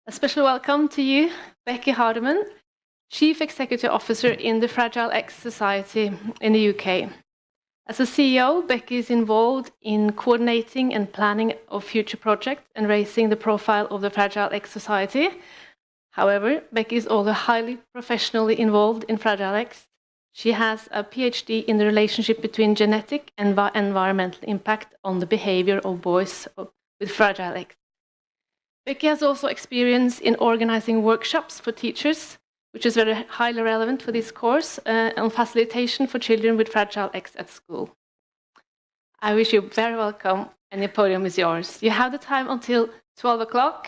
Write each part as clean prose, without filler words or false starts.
A special welcome to you, Becky Hardiman, Chief Executive Officer in the Fragile X Society in the UK. As a CEO, Becky is involved in coordinating and planning of future projects and raising the profile of the Fragile X Society. However, Becky is also highly professionally involved in Fragile X. She has a PhD in the relationship between genetic and environmental impact on the behavior of boys with Fragile X. Becky has also experience in organizing workshops for teachers, which is very highly relevant for this course, on facilitation for children with Fragile X at school. I wish you very welcome, and the podium is yours. You have the time until 12 o'clock,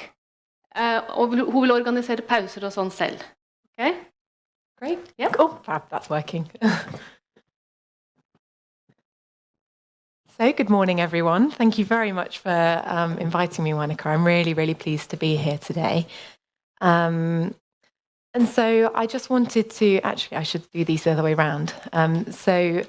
og hun vil organisere pauser og sånn selv. Okay? Great. Yep. Oh, fab, that's working. So, good morning, everyone. Thank you very much for inviting me, Monica. I'm really, really pleased to be here today. And so I just wanted to, actually, I should do these the other way around. So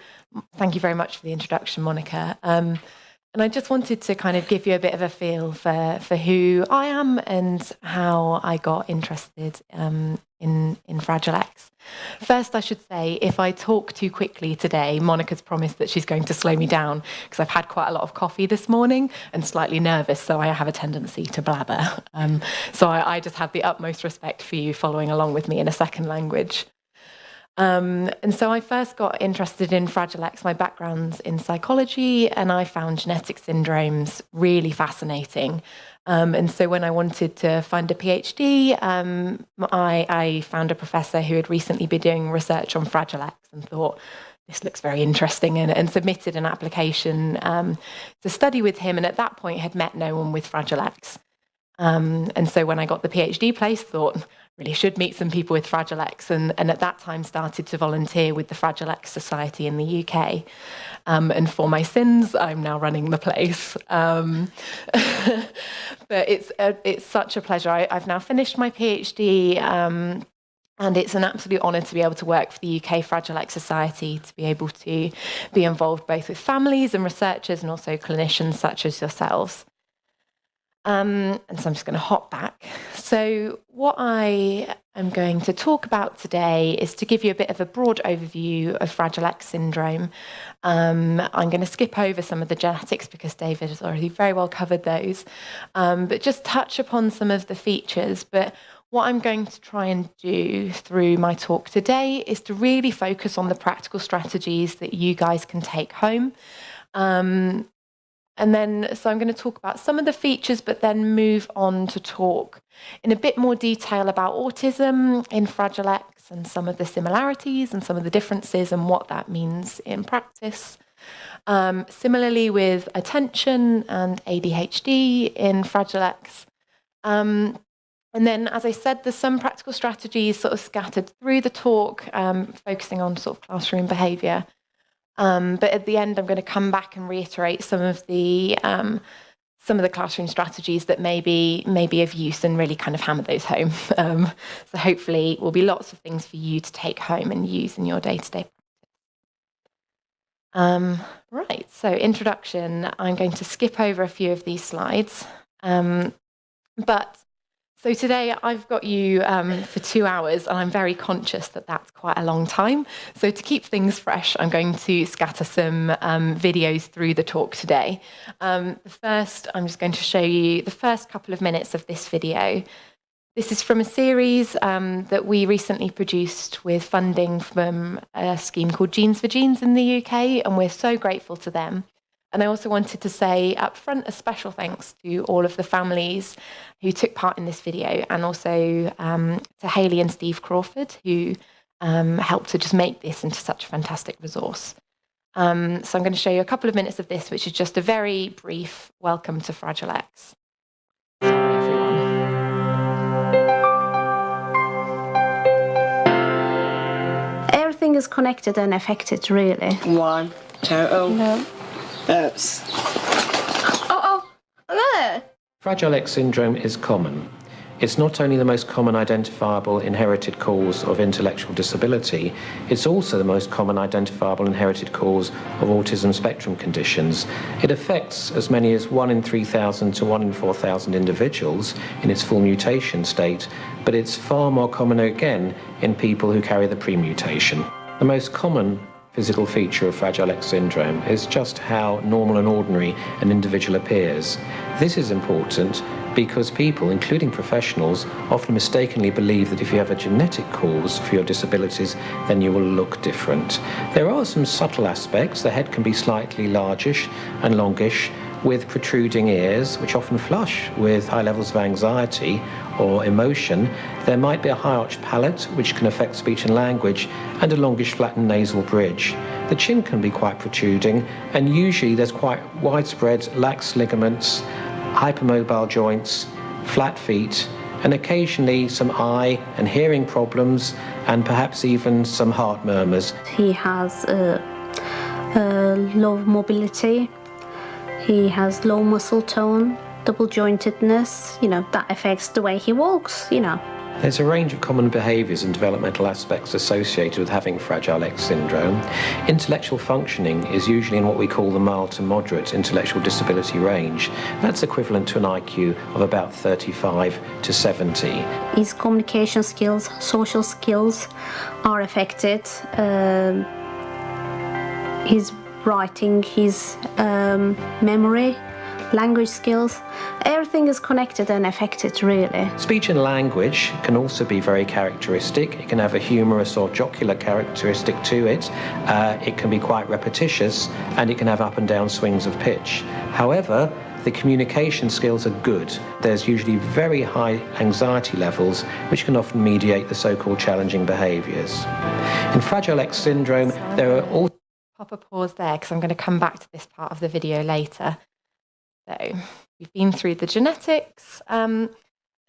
thank you very much for the introduction, Monica. And I just wanted to kind of give you a bit of a feel for who I am and how I got interested in Fragile X. First, I should say, if I talk too quickly today, Monica's promised that she's going to slow me down because I've had quite a lot of coffee this morning and slightly nervous, so I have a tendency to blabber. So I just have the utmost respect for you following along with me in a second language. And so I first got interested in Fragile X. My background's in psychology, and I found genetic syndromes really fascinating. And so when I wanted to find a PhD, I found a professor who had recently been doing research on Fragile X and thought, this looks very interesting, and submitted an application to study with him, and at that point had met no one with Fragile X. And so when I got the PhD place, thought, really should meet some people with Fragile X, and at that time started to volunteer with the Fragile X Society in the UK. And for my sins, I'm now running the place. But it's such a pleasure. I've now finished my PhD, and it's an absolute honour to be able to work for the UK Fragile X Society, to be able to be involved both with families and researchers and also clinicians such as yourselves. And so I'm just going to hop back. So what I am going to talk about today is to give you a bit of a broad overview of Fragile X syndrome. I'm going to skip over some of the genetics because David has already very well covered those, but just touch upon some of the features. But what I'm going to try and do through my talk today is to really focus on the practical strategies that you guys can take home. And then, so I'm going to talk about some of the features, but then move on to talk in a bit more detail about autism in Fragile X and some of the similarities and some of the differences and what that means in practice. Similarly with attention and ADHD in Fragile X. And then, as I said, there's some practical strategies sort of scattered through the talk, focusing on sort of classroom behaviour. But at the end, I'm going to come back and reiterate some of the classroom strategies that may be of use and really kind of hammer those home. So hopefully, will be lots of things for you to take home and use in your day-to-day practice. Right. So introduction. I'm going to skip over a few of these slides, So today I've got you for 2 hours, and I'm very conscious that that's quite a long time. So to keep things fresh, I'm going to scatter some videos through the talk today. First, I'm just going to show you the first couple of minutes of this video. This is from a series that we recently produced with funding from a scheme called Genes for Genes in the UK, and we're so grateful to them. And I also wanted to say up front a special thanks to all of the families who took part in this video, and also to Hayley and Steve Crawford, who helped to just make this into such a fantastic resource. So I'm going to show you a couple of minutes of this, which is just a very brief welcome to Fragile X. Sorry, everyone. Everything is connected and affected, really. One, total. No. Oops. Oh, no. Fragile X syndrome is common. It's not only the most common identifiable inherited cause of intellectual disability, it's also the most common identifiable inherited cause of autism spectrum conditions. It affects as many as 1 in 3,000 to 1 in 4,000 individuals in its full mutation state, but it's far more common again in people who carry the pre-mutation. The most common physical feature of Fragile X syndrome is just how normal and ordinary an individual appears. This is important because people, including professionals, often mistakenly believe that if you have a genetic cause for your disabilities, then you will look different. There are some subtle aspects. The head can be slightly largish and longish, with protruding ears, which often flush with high levels of anxiety or emotion. There might be a high-arched palate, which can affect speech and language, and a longish flattened nasal bridge. The chin can be quite protruding, and usually there's quite widespread lax ligaments, hypermobile joints, flat feet, and occasionally some eye and hearing problems, and perhaps even some heart murmurs. He has low mobility. He has low muscle tone, double jointedness, that affects the way he walks, There's a range of common behaviours and developmental aspects associated with having Fragile X syndrome. Intellectual functioning is usually in what we call the mild to moderate intellectual disability range. That's equivalent to an IQ of about 35 to 70. His communication skills, social skills are affected. His writing, his memory, language skills, everything is connected and affected, really. Speech and language can also be very characteristic. It can have a humorous or jocular characteristic to it. It can be quite repetitious, and it can have up and down swings of pitch. However, the communication skills are good. There's usually very high anxiety levels, which can often mediate the so-called challenging behaviours. In Fragile X syndrome, there are all Pop a pause there because I'm going to come back to this part of the video later. So we've been through the genetics. And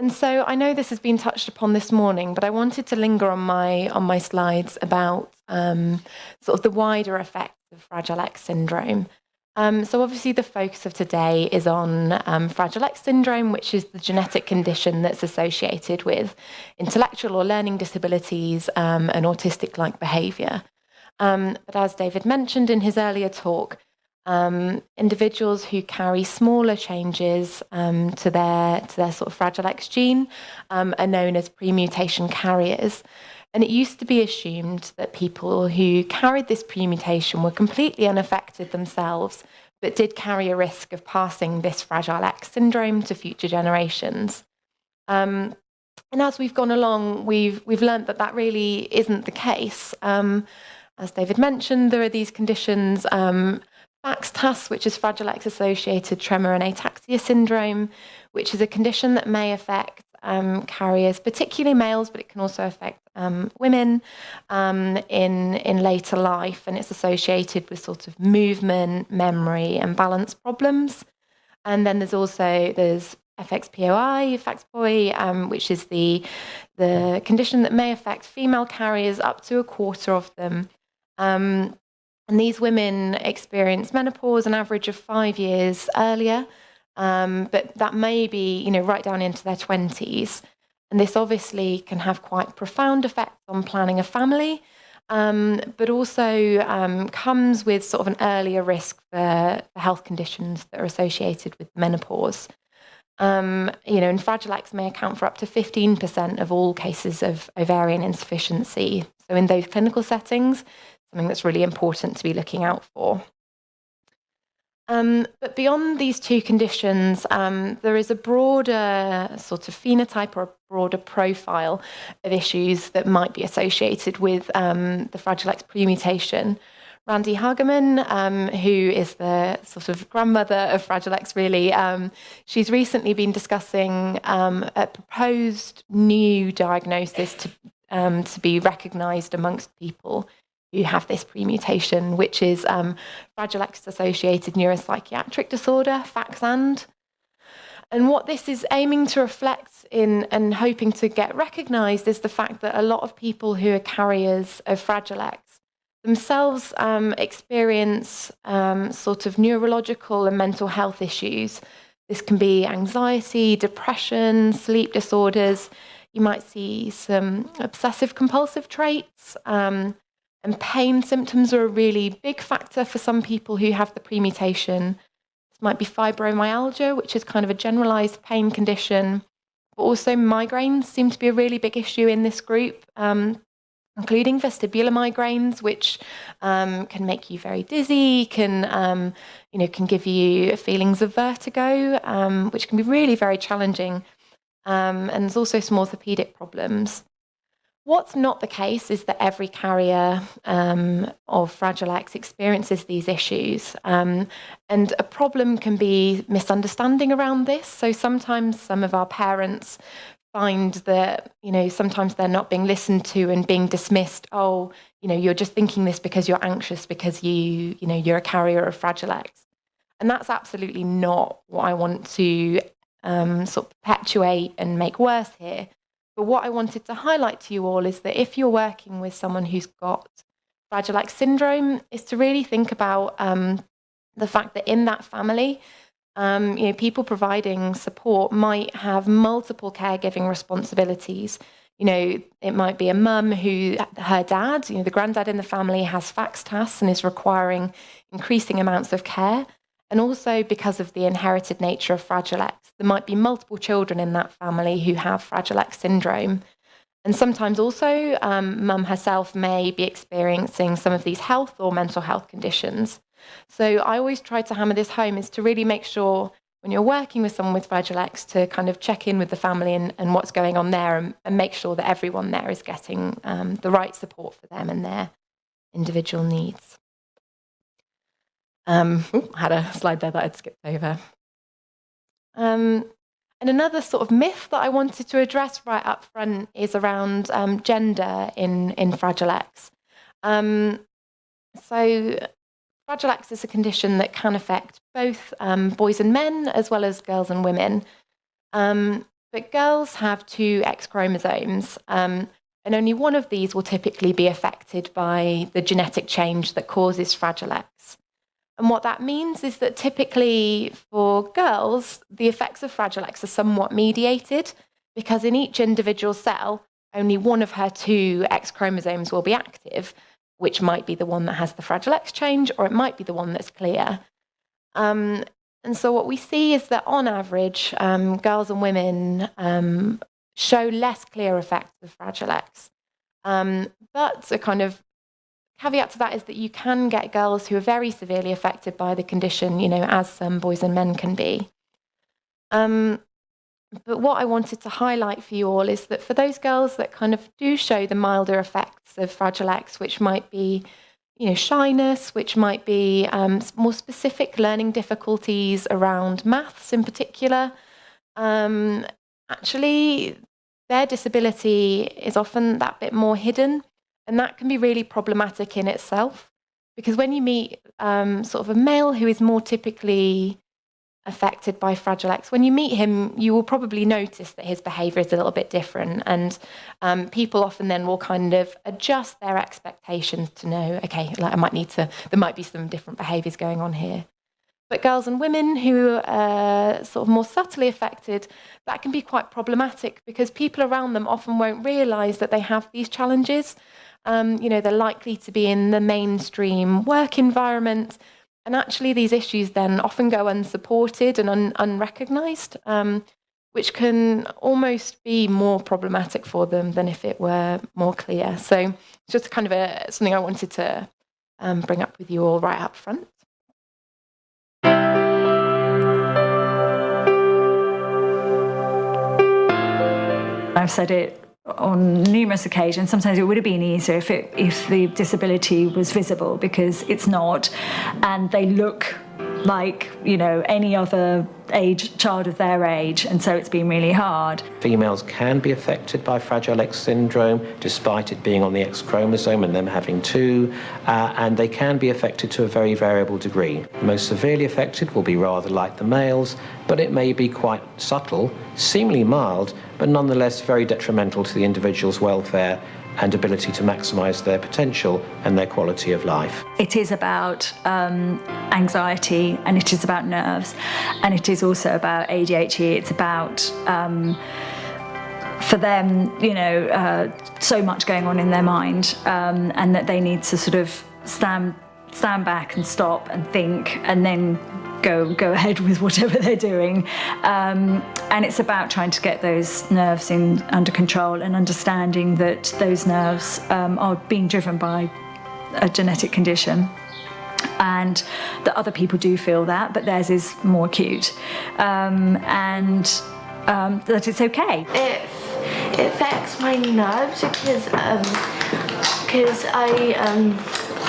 so I know this has been touched upon this morning, but I wanted to linger on my slides about sort of the wider effects of Fragile X syndrome. So obviously the focus of today is on Fragile X syndrome, which is the genetic condition that's associated with intellectual or learning disabilities and autistic-like behaviour. But as David mentioned in his earlier talk, individuals who carry smaller changes to their sort of Fragile X gene are known as permutation carriers. And it used to be assumed that people who carried this permutation were completely unaffected themselves, but did carry a risk of passing this Fragile X syndrome to future generations. And as we've gone along, we've learned that that really isn't the case. As David mentioned, there are these conditions, FAXTAS, which is Fragile X associated tremor and ataxia syndrome, which is a condition that may affect carriers, particularly males, but it can also affect women in later life, and it's associated with sort of movement, memory, and balance problems. And then there's FXPOI, FAXPOI, which is the condition that may affect female carriers, up to a quarter of them. And these women experience menopause an average of 5 years earlier, but that may be, right down into their 20s. And this obviously can have quite profound effects on planning a family, but also comes with sort of an earlier risk for health conditions that are associated with menopause. And Fragile X may account for up to 15% of all cases of ovarian insufficiency. So in those clinical settings, something that's really important to be looking out for. But beyond these two conditions, there is a broader sort of phenotype or a broader profile of issues that might be associated with the Fragile X premutation. Becky Hardiman, who is the sort of grandmother of Fragile X, really, she's recently been discussing a proposed new diagnosis to be recognised amongst people who have this premutation, which is Fragile X-associated neuropsychiatric disorder, FAXAND. And what this is aiming to reflect in and hoping to get recognised is the fact that a lot of people who are carriers of Fragile X themselves experience sort of neurological and mental health issues This can be anxiety, depression, sleep disorders. You might see some obsessive compulsive traits, and pain symptoms are a really big factor for some people who have the premutation. This might be fibromyalgia, which is kind of a generalized pain condition, but also migraines seem to be a really big issue in this group, including vestibular migraines, which can make you very dizzy, can give you feelings of vertigo, which can be really very challenging. And there's also some orthopedic problems. What's not the case is that every carrier of Fragile X experiences these issues. And a problem can be misunderstanding around this. So sometimes some of our parents find that, sometimes they're not being listened to and being dismissed. Oh, you're just thinking this because you're anxious, because you're a carrier of Fragile X. And that's absolutely not what I want to sort of perpetuate and make worse here. But what I wanted to highlight to you all is that if you're working with someone who's got Fragile X syndrome, is to really think about the fact that in that family, people providing support might have multiple caregiving responsibilities. It might be a mum who, her dad, the granddad in the family has FACS-TAS and is requiring increasing amounts of care. And also because of the inherited nature of Fragile X, there might be multiple children in that family who have Fragile X syndrome. And sometimes also mum herself may be experiencing some of these health or mental health conditions. So I always try to hammer this home, is to really make sure when you're working with someone with Fragile X to kind of check in with the family and what's going on there, and make sure that everyone there is getting the right support for them and their individual needs. I had a slide there that I'd skipped over. And another sort of myth that I wanted to address right up front is around gender in Fragile X. So Fragile X is a condition that can affect both boys and men, as well as girls and women. But girls have 2 X chromosomes, and only one of these will typically be affected by the genetic change that causes Fragile X. And what that means is that typically for girls, the effects of Fragile X are somewhat mediated, because in each individual cell, only one of her 2 X chromosomes will be active, which might be the one that has the Fragile X change, or it might be the one that's clear. And so what we see is that on average, girls and women show less clear effects of Fragile X. But a kind of caveat to that is that you can get girls who are very severely affected by the condition, as some boys and men can be. But what I wanted to highlight for you all is that for those girls that kind of do show the milder effects of Fragile X, which might be, shyness, which might be more specific learning difficulties around maths in particular, actually their disability is often that bit more hidden. And that can be really problematic in itself, because when you meet sort of a male who is more typically affected by Fragile X, when you meet him, you will probably notice that his behaviour is a little bit different. And people often then will kind of adjust their expectations to know, okay, like there might be some different behaviours going on here. But girls and women who are sort of more subtly affected, that can be quite problematic, because people around them often won't realise that they have these challenges. They're likely to be in the mainstream work environment, and actually these issues then often go unsupported and unrecognised, which can almost be more problematic for them than if it were more clear. So it's just kind of something I wanted to bring up with you all right up front. I've said it on numerous occasions. Sometimes it would have been easier if the disability was visible, because it's not, and they look like any other child of their age, and so it's been really hard. Females can be affected by Fragile X syndrome, despite it being on the X chromosome and them having 2, and they can be affected to a very variable degree. Most severely affected will be rather like the males, but it may be quite subtle, seemingly mild, but nonetheless very detrimental to the individual's welfare and ability to maximise their potential and their quality of life. It is about anxiety, and it is about nerves, and it is also about ADHD. It's about, for them, so much going on in their mind, and that they need to sort of stand back and stop and think, and then go ahead with whatever they're doing. And it's about trying to get those nerves under control, and understanding that those nerves are being driven by a genetic condition, and that other people do feel that, but theirs is more acute, and that it's okay. It affects my nerves because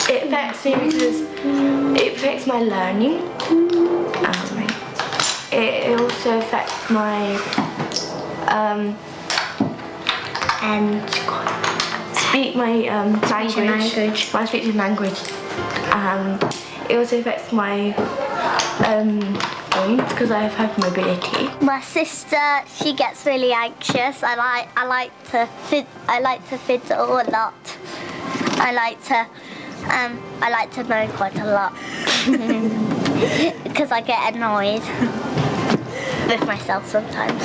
it affects me because it affects my learning. It also affects my language. My speech and language. It also affects my brain because I have hypermobility. My sister, she gets really anxious. I like to fiddle a lot. I like to moan quite a lot because I get annoyed with myself sometimes.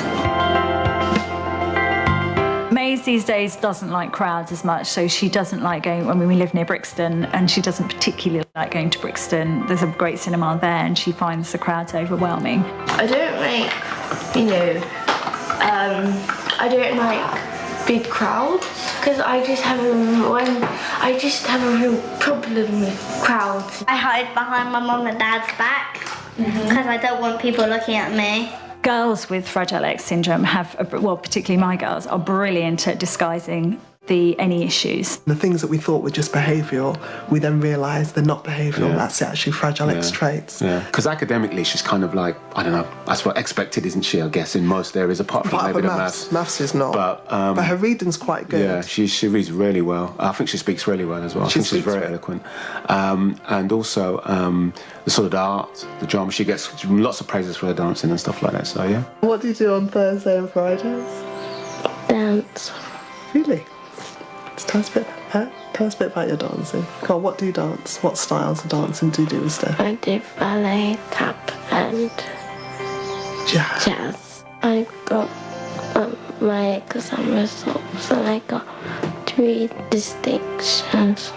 Maze these days doesn't like crowds as much, so she doesn't like going. I mean, we live near Brixton, and she doesn't particularly like going to Brixton. There's a great cinema there, and she finds the crowds overwhelming. I don't like, I don't like big crowds because I just have a real problem with crowds. I hide behind my mum and dad's back because I don't want people looking at me. Girls with Fragile X syndrome particularly my girls, are brilliant at disguising any issues. The things that we thought were just behavioural, we then realise they're not behavioural. Yeah. That's actually Fragile X traits. Yeah, because academically she's kind of like, I don't know, that's what expected, isn't she, I guess, in most areas, apart from maybe the maths. Maths is not, but her reading's quite good. Yeah, she reads really well. I think she speaks really well as well. I think she's very eloquent. And also the sort of the art, the drama, she gets lots of praises for her dancing and stuff like that, so yeah. What do you do on Thursday and Fridays? Dance. Really? Tell us a bit about your dancing. Come on, what do you dance? What styles of dancing do you do instead? I do ballet, tap and jazz. I got my exam results and I got 3 distinctions.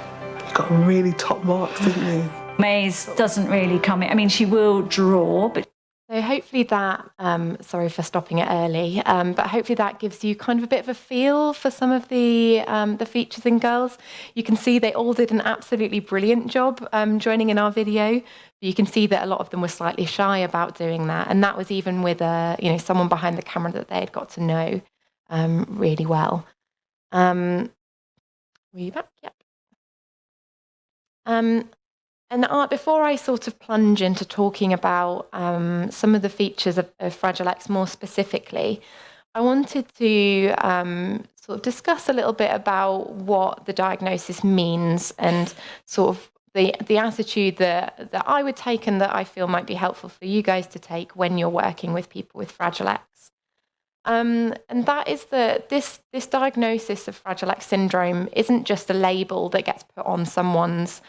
You got really top marks, didn't you? Maze doesn't really come in. I mean, she will draw, but So hopefully that, sorry for stopping it early, but hopefully that gives you kind of a bit of a feel for some of the features in girls. You can see they all did an absolutely brilliant job joining in our video. You can see that a lot of them were slightly shy about doing that, and that was even with someone behind the camera that they had got to know really well. Were you back? Yep. And before I sort of plunge into talking about some of the features of Fragile X more specifically, I wanted to sort of discuss a little bit about what the diagnosis means and sort of the attitude that I would take and that I feel might be helpful for you guys to take when you're working with people with Fragile X. And that is that this diagnosis of Fragile X syndrome isn't just a label that gets put on someone's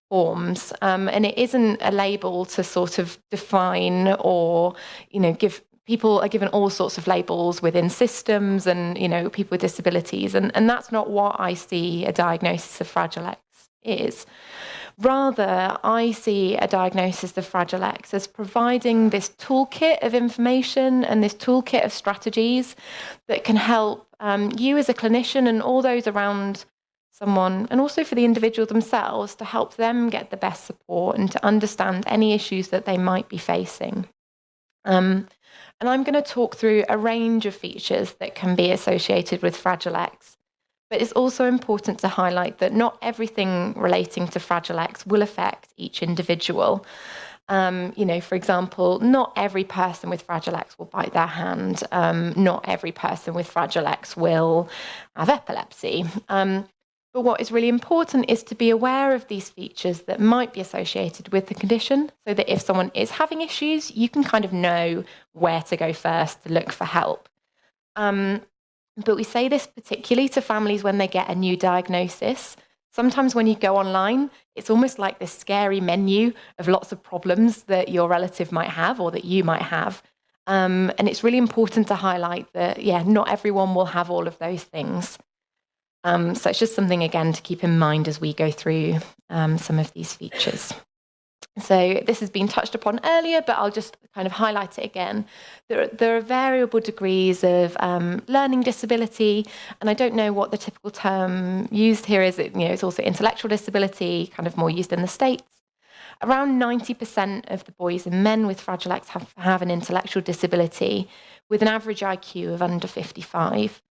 forms, and it isn't a label to sort of define or give. People are given all sorts of labels within systems and people with disabilities, and that's not what I see a diagnosis of Fragile X is. Rather, I see a diagnosis of Fragile X as providing this toolkit of information and this toolkit of strategies that can help you as a clinician and all those around someone, and also for the individual themselves, to help them get the best support and to understand any issues that they might be facing. And I'm going to talk through a range of features that can be associated with Fragile X. But it's also important to highlight that not everything relating to Fragile X will affect each individual. For example, not every person with Fragile X will bite their hand. Not every person with Fragile X will have epilepsy. But what is really important is to be aware of these features that might be associated with the condition, so that if someone is having issues, you can kind of know where to go first to look for help. But we say this particularly to families when they get a new diagnosis. Sometimes when you go online, it's almost like this scary menu of lots of problems that your relative might have or that you might have. And it's really important to highlight that, yeah, not everyone will have all of those things. So it's just something, again, to keep in mind as we go through some of these features. So this has been touched upon earlier, but I'll just kind of highlight it again. There are variable degrees of learning disability, and I don't know what the typical term used here is. It's also intellectual disability, kind of more used in the States. Around 90% of the boys and men with Fragile X have an intellectual disability with an average IQ of under 55.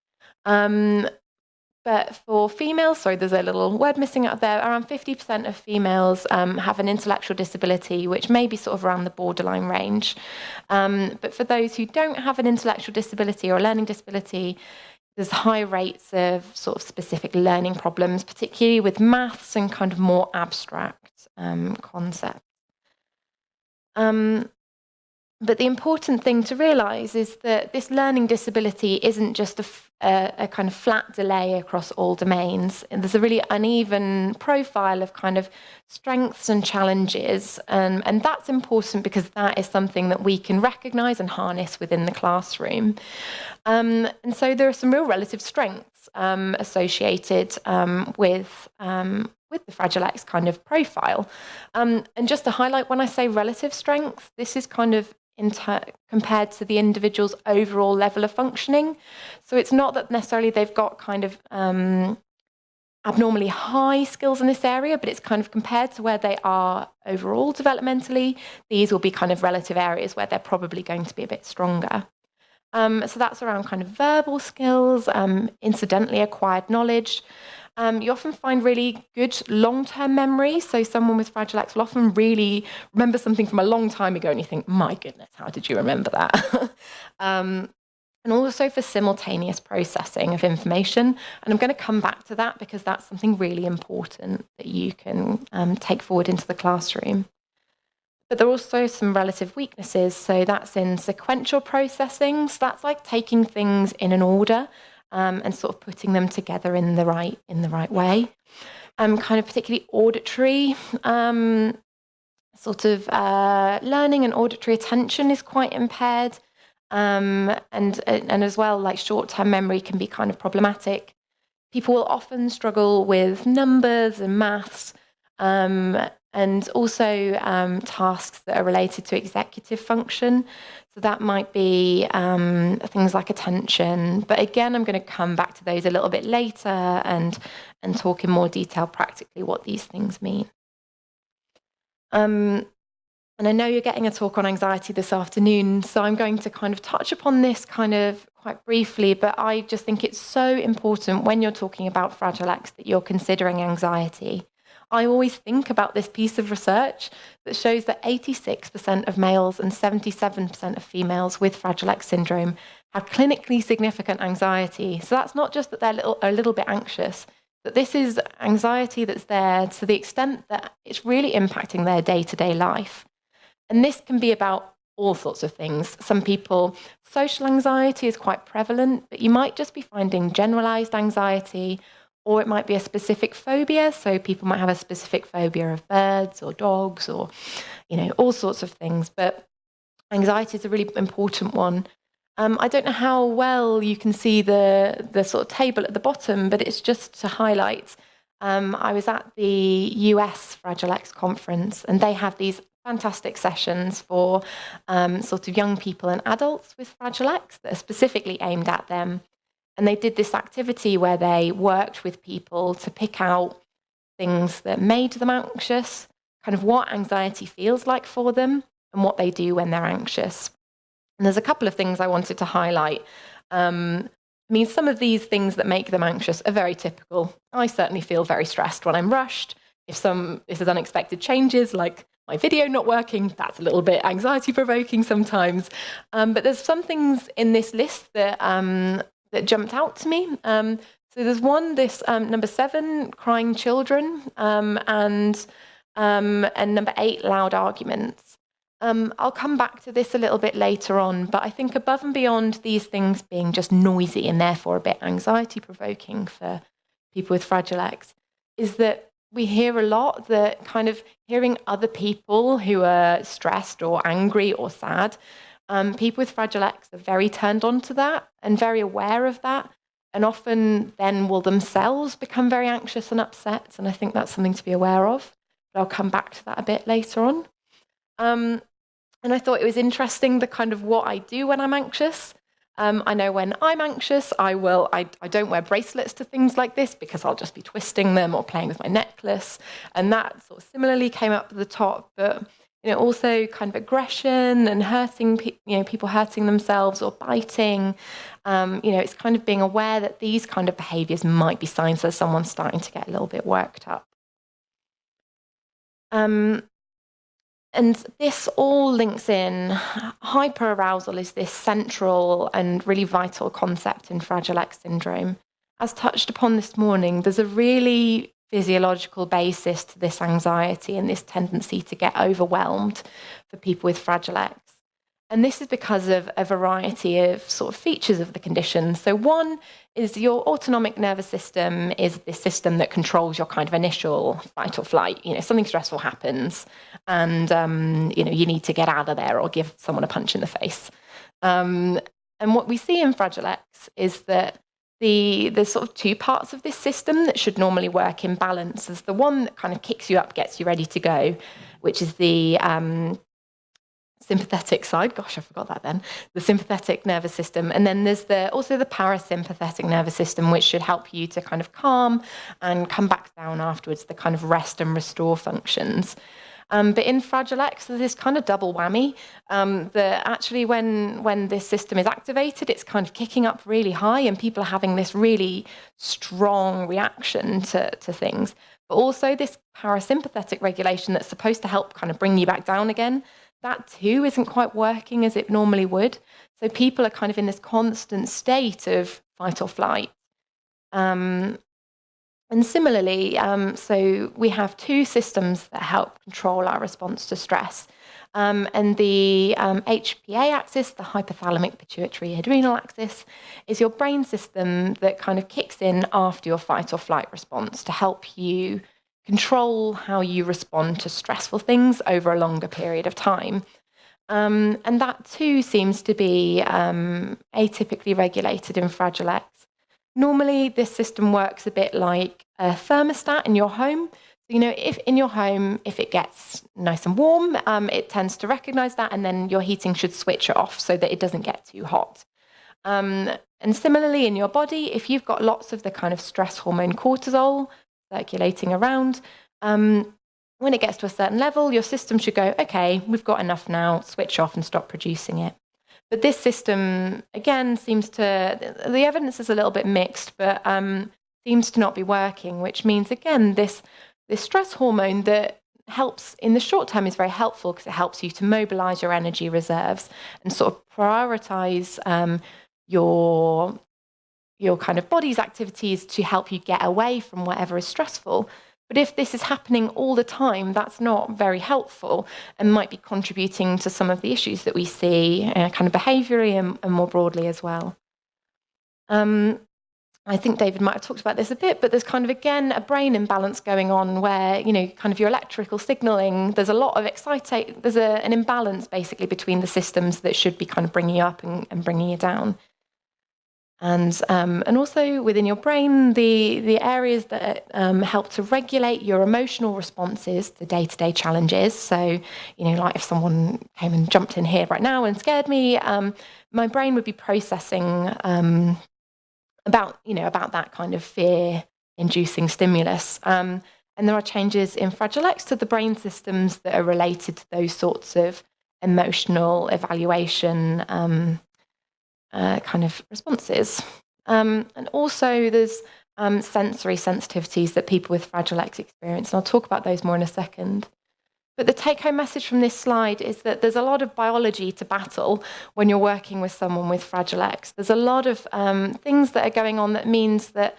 But for females, sorry, there's a little word missing out there, around 50% of females have an intellectual disability, which may be sort of around the borderline range. But for those who don't have an intellectual disability or a learning disability, there's high rates of sort of specific learning problems, particularly with maths and kind of more abstract concepts. But the important thing to realise is that this learning disability isn't just a kind of flat delay across all domains. And there's a really uneven profile of kind of strengths and challenges. And that's important because that is something that we can recognise and harness within the classroom. And so there are some real relative strengths associated with the Fragile X kind of profile. And just to highlight, when I say relative strength, this is kind of compared to the individual's overall level of functioning. So it's not that necessarily they've got kind of abnormally high skills in this area, but it's kind of compared to where they are overall developmentally. These will be kind of relative areas where they're probably going to be a bit stronger. So that's around kind of verbal skills, incidentally acquired knowledge. You often find really good long-term memory. So someone with Fragile X will often really remember something from a long time ago, and you think, my goodness, how did you remember that? And also for simultaneous processing of information. And I'm going to come back to that because that's something really important that you can take forward into the classroom. But there are also some relative weaknesses. So that's in sequential processing. So that's like taking things in an order. And sort of putting them together in the right way. Kind of particularly auditory sort of learning and auditory attention is quite impaired, and as well, like short-term memory can be kind of problematic. People will often struggle with numbers and maths, and also tasks that are related to executive function. So that might be things like attention. But again, I'm going to come back to those a little bit later and talk in more detail practically what these things mean. And I know you're getting a talk on anxiety this afternoon, so I'm going to kind of touch upon this kind of quite briefly, but I just think it's so important when you're talking about Fragile X that you're considering anxiety. I always think about this piece of research that shows that 86% of males and 77% of females with Fragile X syndrome have clinically significant anxiety. So that's not just that they're a little bit anxious, but this is anxiety that's there to the extent that it's really impacting their day-to-day life. And this can be about all sorts of things. Some people, social anxiety is quite prevalent, but you might just be finding generalized anxiety, or it might be a specific phobia. So people might have a specific phobia of birds or dogs or, all sorts of things. But anxiety is a really important one. I don't know how well you can see the sort of table at the bottom, but it's just to highlight. I was at the US Fragile X conference, and they have these fantastic sessions for sort of young people and adults with Fragile X that are specifically aimed at them. And they did this activity where they worked with people to pick out things that made them anxious, kind of what anxiety feels like for them, and what they do when they're anxious. And there's a couple of things I wanted to highlight. Some of these things that make them anxious are very typical. I certainly feel very stressed when I'm rushed. If there's unexpected changes, like my video not working, that's a little bit anxiety-provoking sometimes. But there's some things in this list that jumped out to me. So there's one, this number 7, crying children, and number 8, loud arguments. I'll come back to this a little bit later on, but I think above and beyond these things being just noisy and therefore a bit anxiety-provoking for people with Fragile X, is that we hear a lot that kind of hearing other people who are stressed or angry or sad, people with Fragile X are very turned on to that and very aware of that, and often then will themselves become very anxious and upset, and I think that's something to be aware of, but I'll come back to that a bit later on. And I thought it was interesting the kind of what I do when I'm anxious. I know when I'm anxious, I don't wear bracelets to things like this because I'll just be twisting them or playing with my necklace. And that sort of similarly came up at the top, but also kind of aggression and hurting, people hurting themselves or biting. It's kind of being aware that these kind of behaviours might be signs that someone's starting to get a little bit worked up. And this all links in. Hyperarousal is this central and really vital concept in Fragile X syndrome. As touched upon this morning, there's a really physiological basis to this anxiety and this tendency to get overwhelmed for people with Fragile X. And this is because of a variety of sort of features of the condition. So one is your autonomic nervous system is this system that controls your kind of initial fight or flight. Something stressful happens and, you need to get out of there or give someone a punch in the face. And what we see in Fragile X is that there's sort of two parts of this system that should normally work in balance. There's the one that kind of kicks you up, gets you ready to go, which is the sympathetic side. Gosh, I forgot that then. The sympathetic nervous system. And then there's also the parasympathetic nervous system, which should help you to kind of calm and come back down afterwards, the kind of rest and restore functions. But in Fragile X, there's this kind of double whammy that actually when this system is activated, it's kind of kicking up really high and people are having this really strong reaction to things. But also this parasympathetic regulation that's supposed to help kind of bring you back down again, that too isn't quite working as it normally would. So people are kind of in this constant state of fight or flight. And similarly, so we have two systems that help control our response to stress. And the HPA axis, the hypothalamic pituitary adrenal axis, is your brain system that kind of kicks in after your fight or flight response to help you control how you respond to stressful things over a longer period of time. And that too seems to be atypically regulated in Fragile X. Normally, this system works a bit like a thermostat in your home. So, if in your home, if it gets nice and warm, it tends to recognize that, and then your heating should switch off so that it doesn't get too hot. And similarly, in your body, if you've got lots of the kind of stress hormone cortisol circulating around, when it gets to a certain level, your system should go, okay, we've got enough now, switch off and stop producing it. But this system, again, the evidence is a little bit mixed, but seems to not be working, which means, again, this stress hormone that helps in the short term is very helpful because it helps you to mobilize your energy reserves and sort of prioritize your kind of body's activities to help you get away from whatever is stressful. But if this is happening all the time, that's not very helpful and might be contributing to some of the issues that we see kind of behaviourally and more broadly as well. I think David might have talked about this a bit, but there's kind of, again, a brain imbalance going on where, kind of your electrical signalling, there's a lot of there's an imbalance basically between the systems that should be kind of bringing you up and bringing you down. And also within your brain, the areas that help to regulate your emotional responses to day-to-day challenges. So, like if someone came and jumped in here right now and scared me, my brain would be processing about that kind of fear-inducing stimulus. And there are changes in Fragile X to the brain systems that are related to those sorts of emotional evaluation kind of responses. And also there's sensory sensitivities that people with Fragile X experience, and I'll talk about those more in a second. But the take-home message from this slide is that there's a lot of biology to battle when you're working with someone with Fragile X. There's a lot of things that are going on that means that,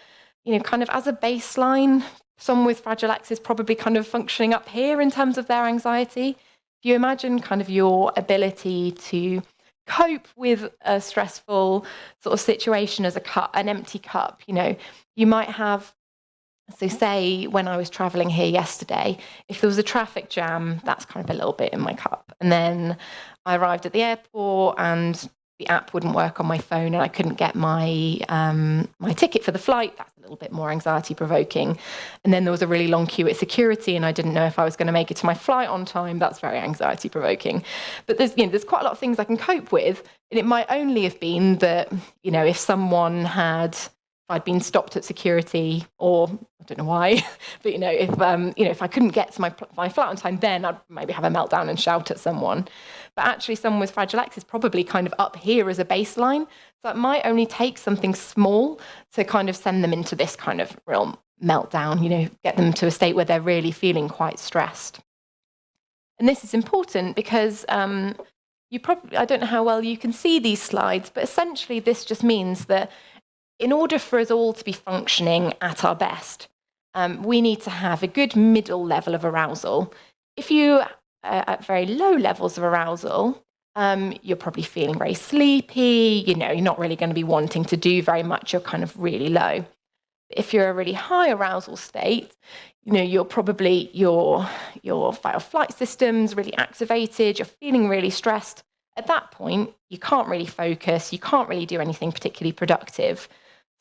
kind of as a baseline, someone with Fragile X is probably kind of functioning up here in terms of their anxiety. if you imagine kind of your ability to cope with a stressful sort of situation as an empty cup, you might have, so say when I was traveling here yesterday, if there was a traffic jam, that's kind of a little bit in my cup. And then I arrived at the airport and the app wouldn't work on my phone and I couldn't get my my ticket for the flight. That's a little bit more anxiety provoking. And then there was a really long queue at security and I didn't know if I was going to make it to my flight on time. That's very anxiety provoking. But there's quite a lot of things I can cope with. And it might only have been that, if someone I'd been stopped at security, or I don't know why, but if I couldn't get to my flight on time, then I'd maybe have a meltdown and shout at someone. But actually, someone with Fragile X is probably kind of up here as a baseline. So it might only take something small to kind of send them into this kind of real meltdown. Get them to a state where they're really feeling quite stressed. And this is important because I don't know how well you can see these slides, but essentially this just means that in order for us all to be functioning at our best, we need to have a good middle level of arousal. If you are at very low levels of arousal, you're probably feeling very sleepy, you're not really going to be wanting to do very much, you're kind of really low. If you're a really high arousal state, you're probably, your fight or flight system's really activated, you're feeling really stressed. At that point, you can't really focus, you can't really do anything particularly productive.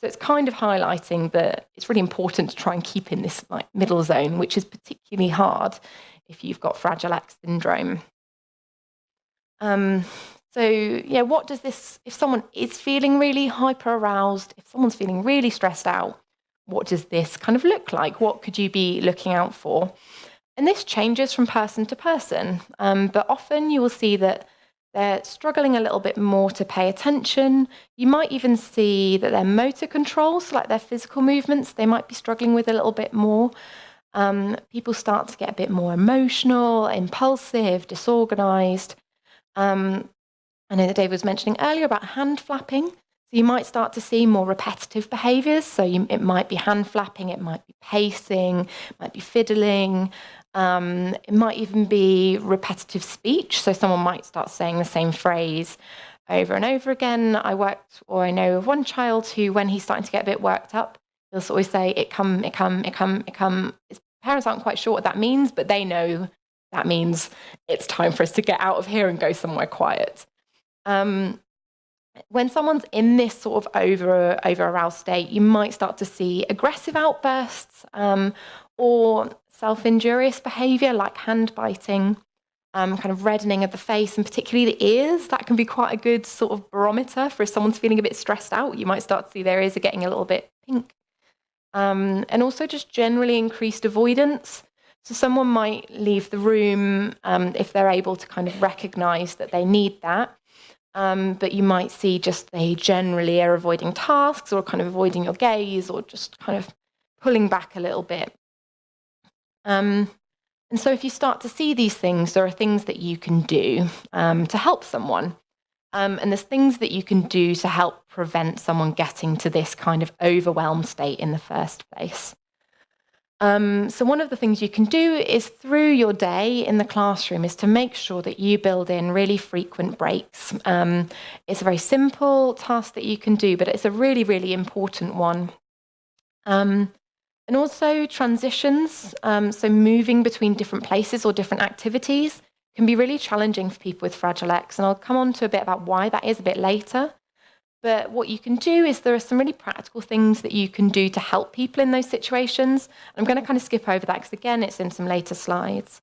So it's kind of highlighting that it's really important to try and keep in this middle zone, which is particularly hard if you've got Fragile X syndrome. What does this, if someone is feeling really hyper-aroused, if someone's feeling really stressed out, what does this kind of look like? What could you be looking out for? And this changes from person to person, but often you will see that they're struggling a little bit more to pay attention. You might even see that their motor controls, like their physical movements, they might be struggling with a little bit more. People start to get a bit more emotional, impulsive, disorganized. I know that Dave was mentioning earlier about hand flapping. So you might start to see more repetitive behaviors. So it might be hand flapping, it might be pacing, it might be fiddling. It might even be repetitive speech. So someone might start saying the same phrase over and over again. I know of one child who, when he's starting to get a bit worked up, he'll always say, it come, it come, it come, it come. His parents aren't quite sure what that means, but they know that means it's time for us to get out of here and go somewhere quiet. When someone's in this sort of over-aroused state, you might start to see aggressive outbursts or self-injurious behaviour like hand biting, kind of reddening of the face and particularly the ears. That can be quite a good sort of barometer for if someone's feeling a bit stressed out. You might start to see their ears are getting a little bit pink. And also just generally increased avoidance. So someone might leave the room if they're able to kind of recognise that they need that. But you might see just they generally are avoiding tasks or kind of avoiding your gaze or just kind of pulling back a little bit. And so if you start to see these things, there are things that you can do to help someone. And there's things that you can do to help prevent someone getting to this kind of overwhelmed state in the first place. So one of the things you can do is through your day in the classroom is to make sure that you build in really frequent breaks. It's a very simple task that you can do, but it's a really, really important one. And also transitions, so moving between different places or different activities can be really challenging for people with Fragile X. And I'll come on to a bit about why that is a bit later. But what you can do is there are some really practical things that you can do to help people in those situations. I'm going to kind of skip over that because, again, it's in some later slides.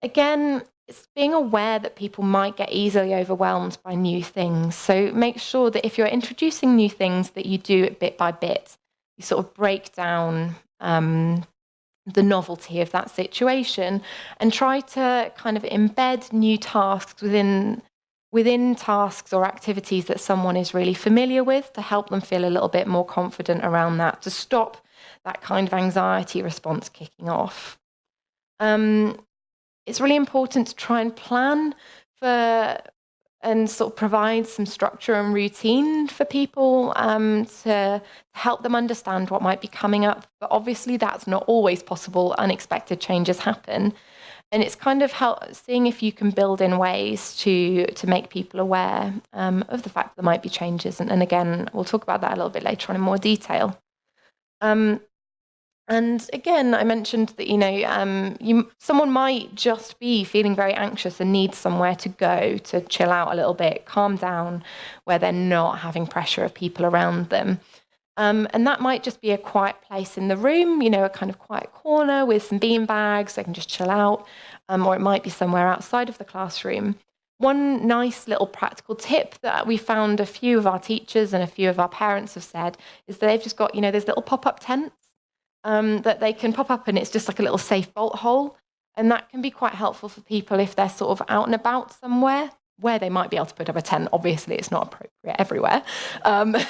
Again, it's being aware that people might get easily overwhelmed by new things. So make sure that if you're introducing new things that you do it bit by bit. You sort of break down the novelty of that situation and try to kind of embed new tasks within tasks or activities that someone is really familiar with to help them feel a little bit more confident around that, to stop that kind of anxiety response kicking off. It's really important to try and plan for and sort of provide some structure and routine for people to help them understand what might be coming up. But obviously that's not always possible. Unexpected changes happen. And it's kind of seeing if you can build in ways to make people aware of the fact that there might be changes. And again, we'll talk about that a little bit later on in more detail. And again, I mentioned that, someone might just be feeling very anxious and need somewhere to go to chill out a little bit, calm down, where they're not having pressure of people around them. And that might just be a quiet place in the room, a kind of quiet corner with some bean bags, they can just chill out, or it might be somewhere outside of the classroom. One nice little practical tip that we found a few of our teachers and a few of our parents have said is that they've just got, those little pop-up tents that they can pop up, and it's just like a little safe bolt hole. And that can be quite helpful for people if they're sort of out and about somewhere where they might be able to put up a tent. Obviously, it's not appropriate everywhere. But,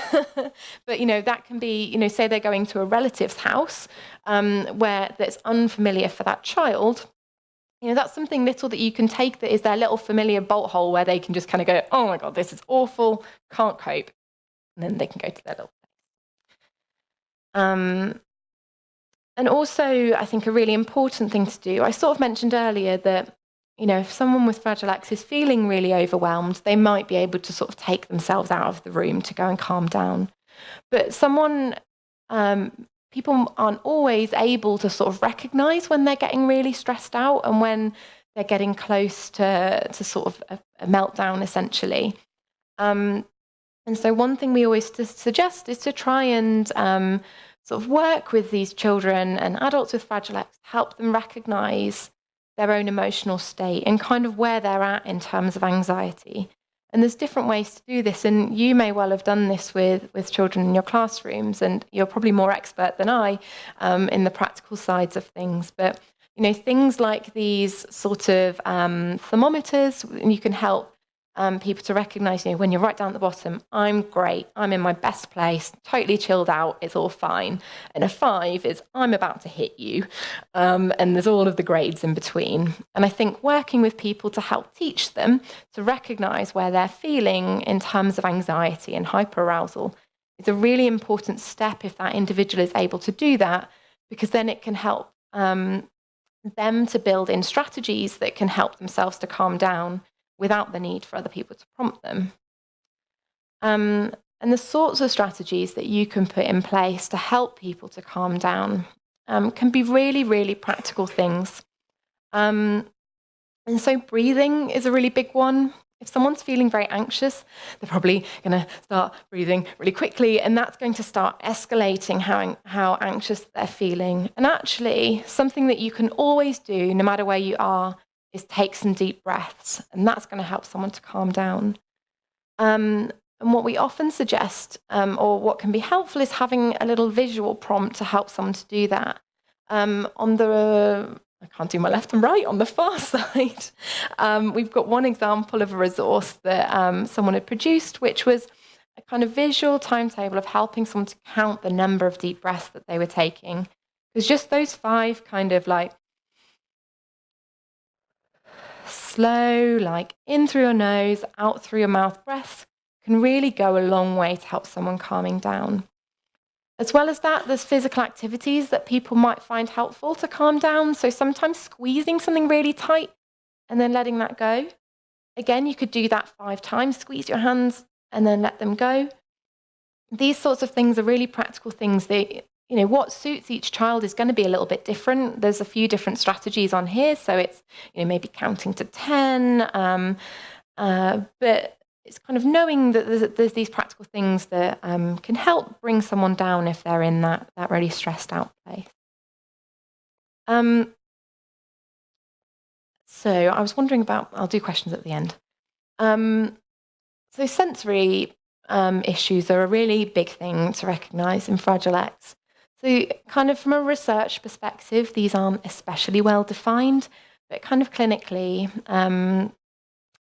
that can be, say they're going to a relative's house where that's unfamiliar for that child. That's something little that you can take that is their little familiar bolt hole where they can just kind of go, oh my God, this is awful, can't cope. And then they can go to their little place. And also, I think a really important thing to do, I sort of mentioned earlier that, if someone with Fragile X is feeling really overwhelmed, they might be able to sort of take themselves out of the room to go and calm down. But people aren't always able to sort of recognize when they're getting really stressed out and when they're getting close to sort of a meltdown, essentially. And so one thing we always suggest is to try and sort of work with these children and adults with Fragile X, help them recognize their own emotional state and kind of where they're at in terms of anxiety. And there's different ways to do this, and you may well have done this with children in your classrooms, and you're probably more expert than I in the practical sides of things. But things like these sort of thermometers, and you can help people to recognize, when you're right down at the bottom, I'm great, I'm in my best place, totally chilled out, it's all fine. And a 5 is I'm about to hit you. And there's all of the grades in between. And I think working with people to help teach them to recognize where they're feeling in terms of anxiety and hyperarousal is a really important step if that individual is able to do that, because then it can help them to build in strategies that can help themselves to calm down without the need for other people to prompt them. And the sorts of strategies that you can put in place to help people to calm down can be really, really practical things. And so breathing is a really big one. If someone's feeling very anxious, they're probably going to start breathing really quickly, and that's going to start escalating how anxious they're feeling. And actually, something that you can always do, no matter where you are, is take some deep breaths, and that's going to help someone to calm down. And what we often suggest, or what can be helpful, is having a little visual prompt to help someone to do that. I can't do my left and right, on the far side, we've got one example of a resource that someone had produced, which was a kind of visual timetable of helping someone to count the number of deep breaths that they were taking. Because just those 5 kind of like slow, like in through your nose, out through your mouth breaths can really go a long way to help someone calming down. As well as that, there's physical activities that people might find helpful to calm down. So sometimes squeezing something really tight and then letting that go. Again, you could do that 5 times, squeeze your hands and then let them go. These sorts of things are really practical things that, what suits each child is going to be a little bit different. There's a few different strategies on here. So it's, maybe counting to 10, but it's kind of knowing that there's these practical things that can help bring someone down if they're in that really stressed out place. So I was wondering about, I'll do questions at the end. So sensory issues are a really big thing to recognise in Fragile X. So kind of from a research perspective, these aren't especially well defined, but kind of clinically,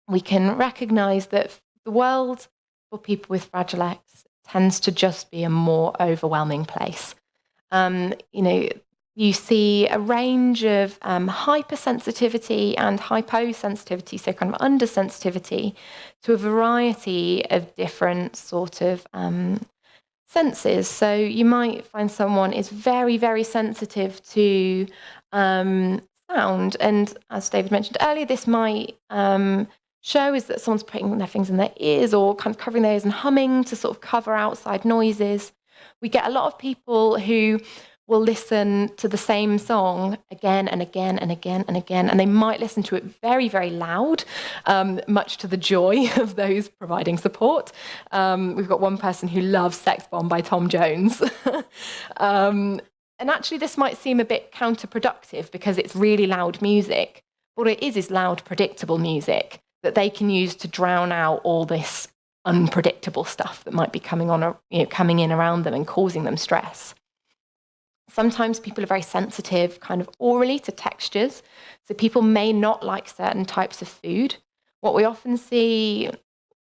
we can recognise that the world for people with Fragile X tends to just be a more overwhelming place. You see a range of hypersensitivity and hyposensitivity, so kind of undersensitivity to a variety of different sort of senses. So you might find someone is very, very sensitive to sound sound. And as David mentioned earlier, this might show is that someone's putting their things in their ears or kind of covering their ears and humming to sort of cover outside noises. We get a lot of people who will listen to the same song again and again and again and again, and they might listen to it very, very loud, much to the joy of those providing support. We've got one person who loves Sex Bomb by Tom Jones. And actually, this might seem a bit counterproductive because it's really loud music. What it is loud, predictable music that they can use to drown out all this unpredictable stuff that might be coming in around them and causing them stress. Sometimes people are very sensitive kind of orally to textures. So people may not like certain types of food. What we often see,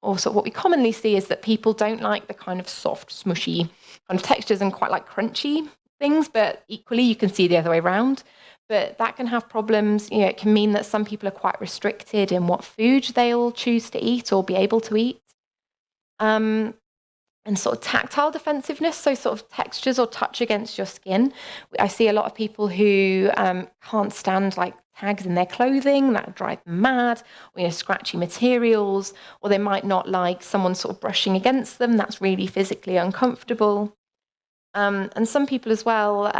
or sort of what we commonly see, is that people don't like the kind of soft, smushy kind of textures and quite like crunchy things, but equally you can see the other way around. But that can have problems. It can mean that some people are quite restricted in what food they'll choose to eat or be able to eat. And sort of tactile defensiveness, so sort of textures or touch against your skin. I see a lot of people who can't stand like tags in their clothing, that drive them mad, or scratchy materials, or they might not like someone sort of brushing against them, that's really physically uncomfortable. And some people as well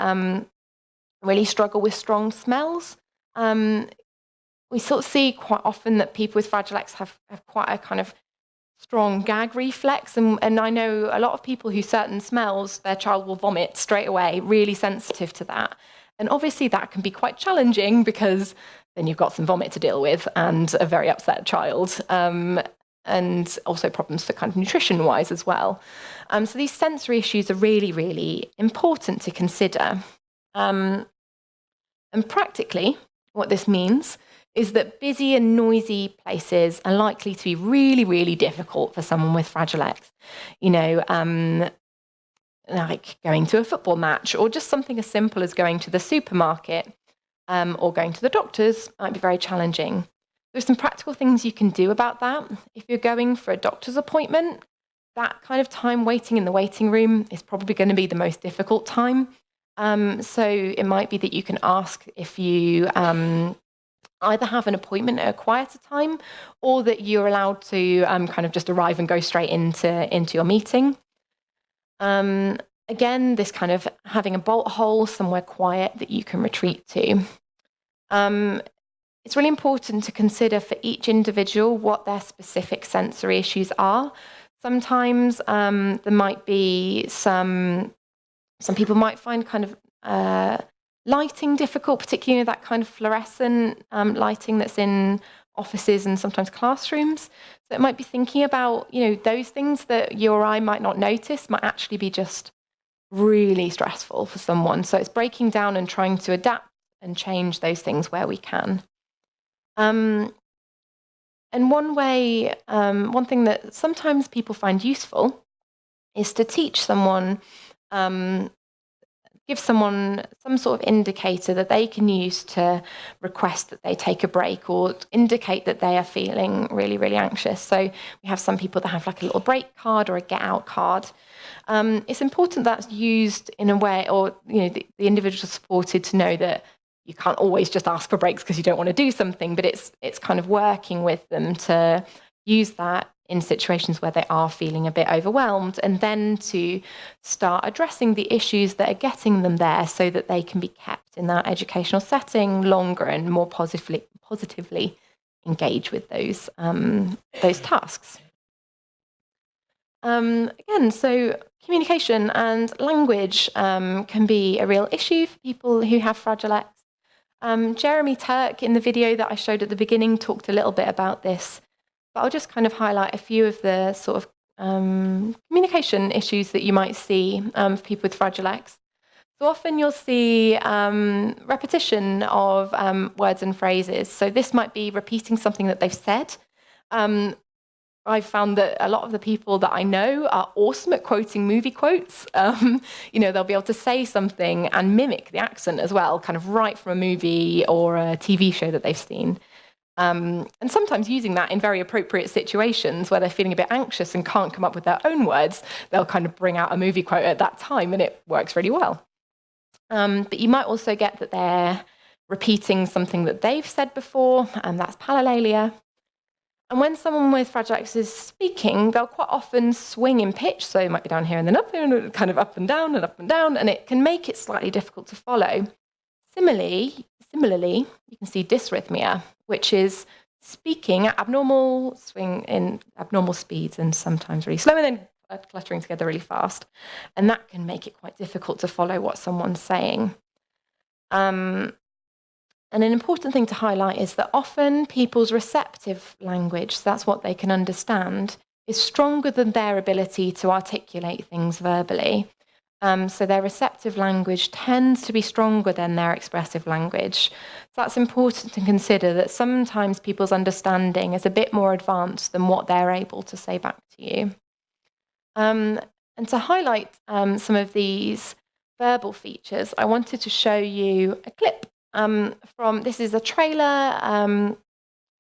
really struggle with strong smells. We sort of see quite often that people with Fragile X have quite a kind of strong gag reflex, and I know a lot of people who certain smells their child will vomit straight away, really sensitive to that. And obviously that can be quite challenging because then you've got some vomit to deal with and a very upset child, and also problems for kind of nutrition wise as well. So these sensory issues are really, really important to consider. And practically what this means is that busy and noisy places are likely to be really, really difficult for someone with Fragile X. Like going to a football match, or just something as simple as going to the supermarket or going to the doctor's might be very challenging. There's some practical things you can do about that. If you're going for a doctor's appointment, that kind of time waiting in the waiting room is probably going to be the most difficult time. So it might be that you can ask if you either have an appointment at a quieter time, or that you're allowed to kind of just arrive and go straight into your meeting. Again, this kind of having a bolt hole somewhere quiet that you can retreat to. It's really important to consider for each individual what their specific sensory issues are. Sometimes there might be some people might find kind of lighting difficult, particularly that kind of fluorescent lighting that's in offices and sometimes classrooms. So it might be thinking about, those things that you or I might not notice might actually be just really stressful for someone. So it's breaking down and trying to adapt and change those things where we can. And one thing that sometimes people find useful is to teach someone, give someone some sort of indicator that they can use to request that they take a break or indicate that they are feeling really, really anxious. So we have some people that have like a little break card or a get out card. It's important that's used in a way, or the individual is supported to know that you can't always just ask for breaks because you don't want to do something, but it's kind of working with them to use that in situations where they are feeling a bit overwhelmed, and then to start addressing the issues that are getting them there so that they can be kept in that educational setting longer and more positively engage with those tasks. Again, so communication and language can be a real issue for people who have Fragile X. Jeremy Turk, in the video that I showed at the beginning, talked a little bit about this, but I'll just kind of highlight a few of the sort of communication issues that you might see for people with Fragile X. So often you'll see repetition of words and phrases. So this might be repeating something that they've said. I've found that a lot of the people that I know are awesome at quoting movie quotes. They'll be able to say something and mimic the accent as well, kind of right from a movie or a TV show that they've seen. And sometimes using that in very appropriate situations where they're feeling a bit anxious and can't come up with their own words, they'll kind of bring out a movie quote at that time, and it works really well. But you might also get that they're repeating something that they've said before, and that's palilalia. And when someone with Fragile X is speaking, they'll quite often swing in pitch, so it might be down here and then up here, and kind of up and down, and it can make it slightly difficult to follow. Similarly, you can see dysrhythmia, which is speaking at abnormal speeds and sometimes really slow, and then cluttering together really fast. And that can make it quite difficult to follow what someone's saying. And an important thing to highlight is that often people's receptive language, so that's what they can understand, is stronger than their ability to articulate things verbally. So their receptive language tends to be stronger than their expressive language. So that's important to consider, that sometimes people's understanding is a bit more advanced than what they're able to say back to you. And to highlight some of these verbal features, I wanted to show you a clip this is a trailer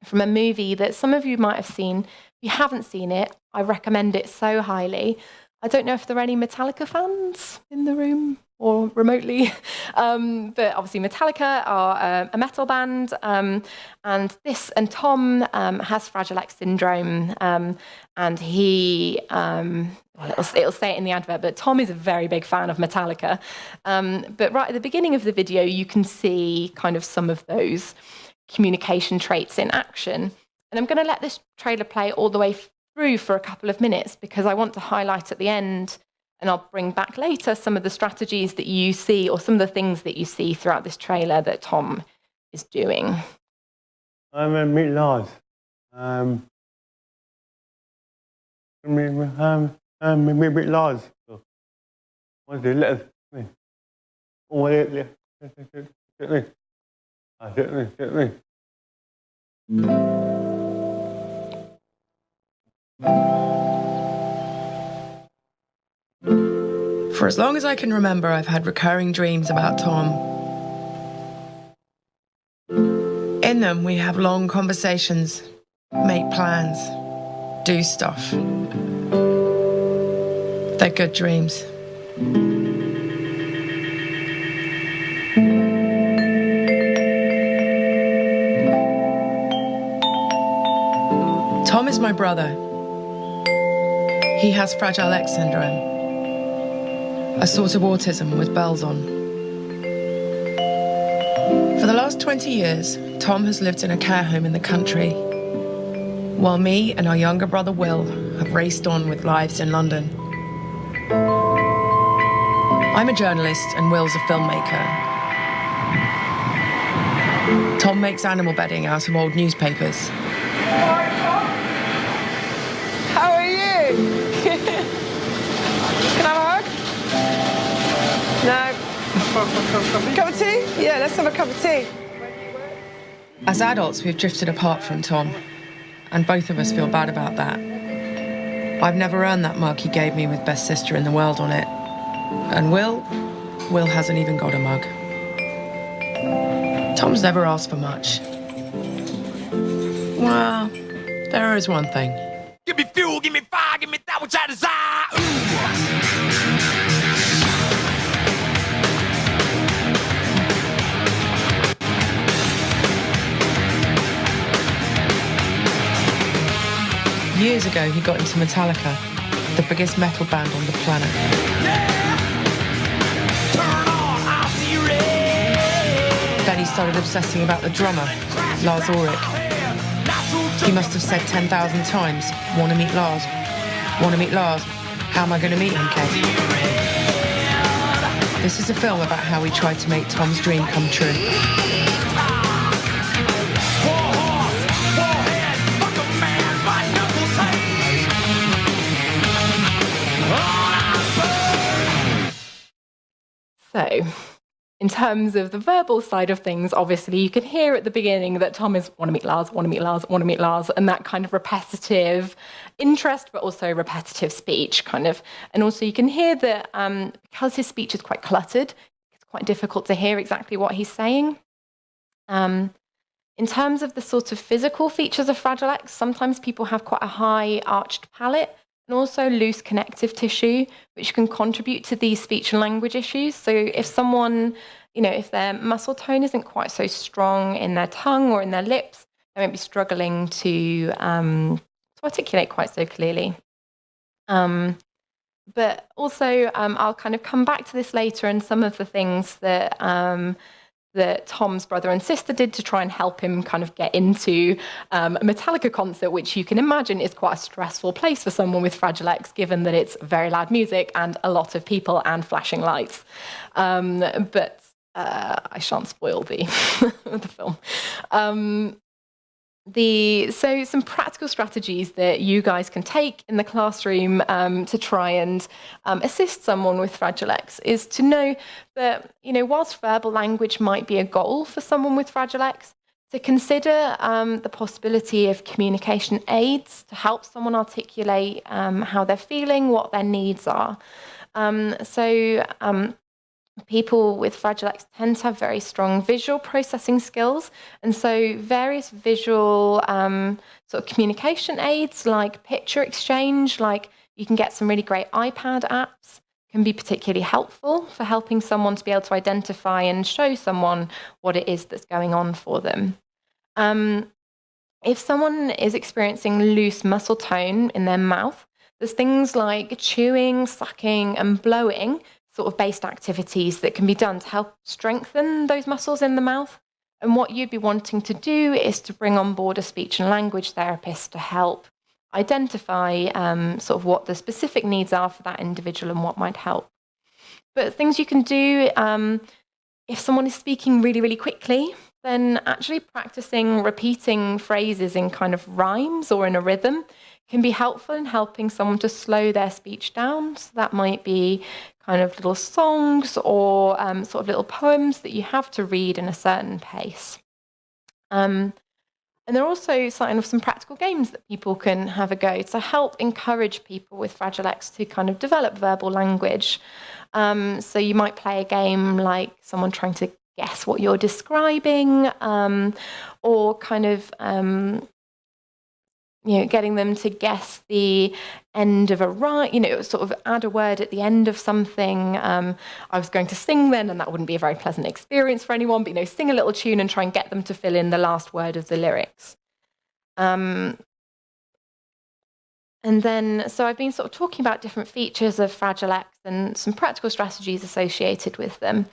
from a movie that some of you might have seen. If you haven't seen it, I recommend it so highly. I don't know if there are any Metallica fans in the room or remotely, but obviously Metallica are a metal band, and Tom has Fragile X syndrome, and he, it'll say it in the advert, but Tom is a very big fan of Metallica. But right at the beginning of the video, you can see kind of some of those communication traits in action. And I'm going to let this trailer play all the way through for a couple of minutes, because I want to highlight at the end, and I'll bring back later, some of the strategies that you see, or some of the things that you see throughout this trailer that Tom is doing. I'm a meat large. Meat large. What do let me? Oh, let me. For as long as I can remember, I've had recurring dreams about Tom. In them, we have long conversations, make plans, do stuff. They're good dreams. Tom is my brother. He has Fragile X syndrome, a sort of autism with bells on. For the last 20 years, Tom has lived in a care home in the country, while me and our younger brother Will have raced on with lives in London. I'm a journalist and Will's a filmmaker. Tom makes animal bedding out of old newspapers. How are you? Can I have a hug? No. Cup of tea? Yeah, let's have a cup of tea. As adults, we've drifted apart from Tom, and both of us feel bad about that. I've never earned that mug he gave me with Best Sister in the World on it. And Will hasn't even got a mug. Tom's never asked for much. Well, there is one thing. Give me fuel, give me fire, give me that which I desire. Years ago, he got into Metallica, the biggest metal band on the planet. Then he started obsessing about the drummer, Lars Ulrich. He must have said 10,000 times, "Wanna meet Lars? Wanna meet Lars? How am I going to meet him, Kate?" This is a film about how he tried to make Tom's dream come true. So, in terms of the verbal side of things, obviously you can hear at the beginning that Tom is "wanna meet Lars, wanna meet Lars, wanna meet Lars," and that kind of repetitive interest, but also repetitive speech kind of. And also you can hear that because his speech is quite cluttered, it's quite difficult to hear exactly what he's saying. In terms of the sort of physical features of Fragile X, sometimes people have quite a high arched palate, and also loose connective tissue, which can contribute to these speech and language issues. So if someone if their muscle tone isn't quite so strong in their tongue or in their lips, they might be struggling to articulate quite so clearly. But also, I'll kind of come back to this later, and some of the things that that Tom's brother and sister did to try and help him kind of get into a Metallica concert, which you can imagine is quite a stressful place for someone with Fragile X, given that it's very loud music and a lot of people and flashing lights. But I shan't spoil the the film. So some practical strategies that you guys can take in the classroom to try and assist someone with Fragile X is to know that, whilst verbal language might be a goal for someone with Fragile X, to consider the possibility of communication aids to help someone articulate how they're feeling, what their needs are. People with Fragile X tend to have very strong visual processing skills, and so various visual sort of communication aids like picture exchange, like you can get some really great iPad apps, can be particularly helpful for helping someone to be able to identify and show someone what it is that's going on for them. If someone is experiencing loose muscle tone in their mouth, there's things like chewing, sucking, and blowing, sort of based activities that can be done to help strengthen those muscles in the mouth. And what you'd be wanting to do is to bring on board a speech and language therapist to help identify sort of what the specific needs are for that individual and what might help. But things you can do, if someone is speaking really, really quickly, then actually practicing repeating phrases in kind of rhymes or in a rhythm can be helpful in helping someone to slow their speech down. So that might be kind of little songs or sort of little poems that you have to read in a certain pace. And there are also some practical games that people can have a go to help encourage people with Fragile X to kind of develop verbal language. So you might play a game like someone trying to guess what you're describing, or kind of getting them to guess the end of a rhyme, sort of add a word at the end of something. I was going to sing then, and that wouldn't be a very pleasant experience for anyone, but, sing a little tune and try and get them to fill in the last word of the lyrics. And then, so I've been sort of talking about different features of Fragile X and some practical strategies associated with them.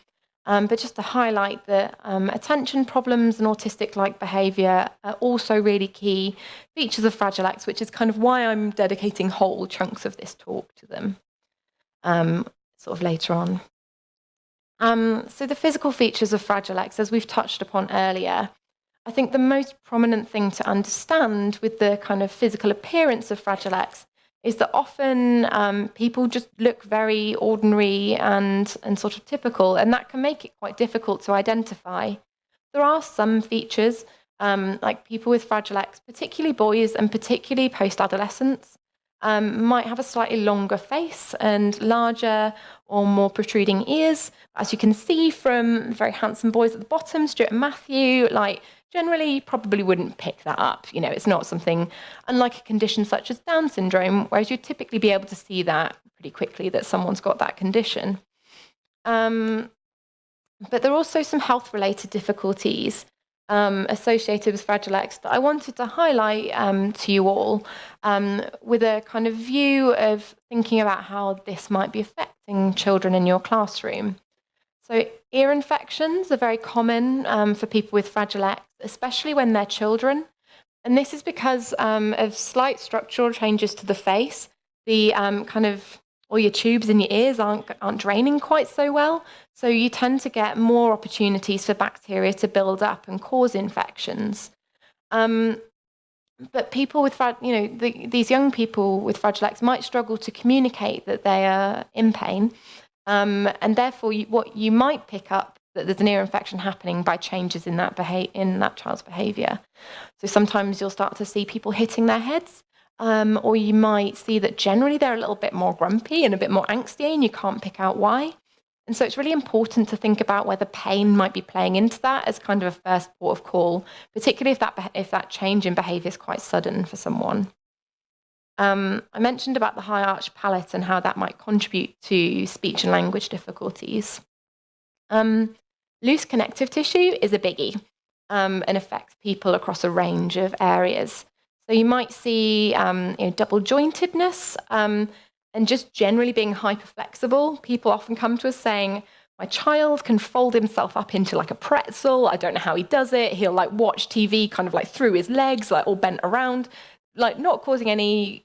But just to highlight that attention problems and autistic-like behaviour are also really key features of Fragile X, which is kind of why I'm dedicating whole chunks of this talk to them sort of later on. So the physical features of Fragile X, as we've touched upon earlier, I think the most prominent thing to understand with the kind of physical appearance of Fragile X is that often people just look very ordinary and sort of typical, and that can make it quite difficult to identify. There are some features, like people with Fragile X, particularly boys and particularly post-adolescents, might have a slightly longer face and larger or more protruding ears. As you can see from very handsome boys at the bottom, Stuart and Matthew, generally probably wouldn't pick that up. It's not something, unlike a condition such as Down syndrome, whereas you'd typically be able to see that pretty quickly, that someone's got that condition. But there are also some health-related difficulties associated with Fragile X that I wanted to highlight to you all with a kind of view of thinking about how this might be affecting children in your classroom. So ear infections are very common for people with Fragile X, especially when they're children. And this is because of slight structural changes to the face. The all your tubes in your ears aren't draining quite so well. So you tend to get more opportunities for bacteria to build up and cause infections. But people with, these young people with Fragile X might struggle to communicate that they are in pain. And therefore, what you might pick up that there's an ear infection happening by changes in that child's behaviour. So sometimes you'll start to see people hitting their heads, or you might see that generally they're a little bit more grumpy and a bit more angsty, and you can't pick out why. And so it's really important to think about whether pain might be playing into that as kind of a first port of call, particularly if that change in behaviour is quite sudden for someone. I mentioned about the high arched palate and how that might contribute to speech and language difficulties. Loose connective tissue is a biggie and affects people across a range of areas. So you might see double jointedness and just generally being hyperflexible. People often come to us saying, my child can fold himself up into like a pretzel. I don't know how he does it. He'll like watch TV kind of like through his legs, like all bent around, like not causing any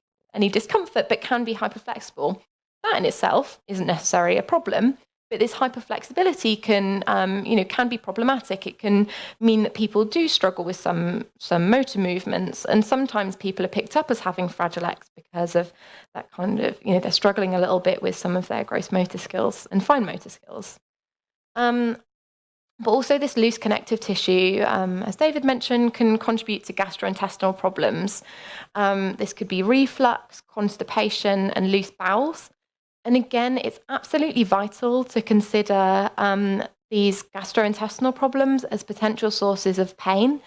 discomfort, but can be hyperflexible. That in itself isn't necessarily a problem, but this hyperflexibility can be problematic. It can mean that people do struggle with some motor movements, and sometimes people are picked up as having Fragile X because of that kind of, they're struggling a little bit with some of their gross motor skills and fine motor skills. But also this loose connective tissue, as David mentioned, can contribute to gastrointestinal problems. This could be reflux, constipation, and loose bowels. And again, it's absolutely vital to consider these gastrointestinal problems as potential sources of pain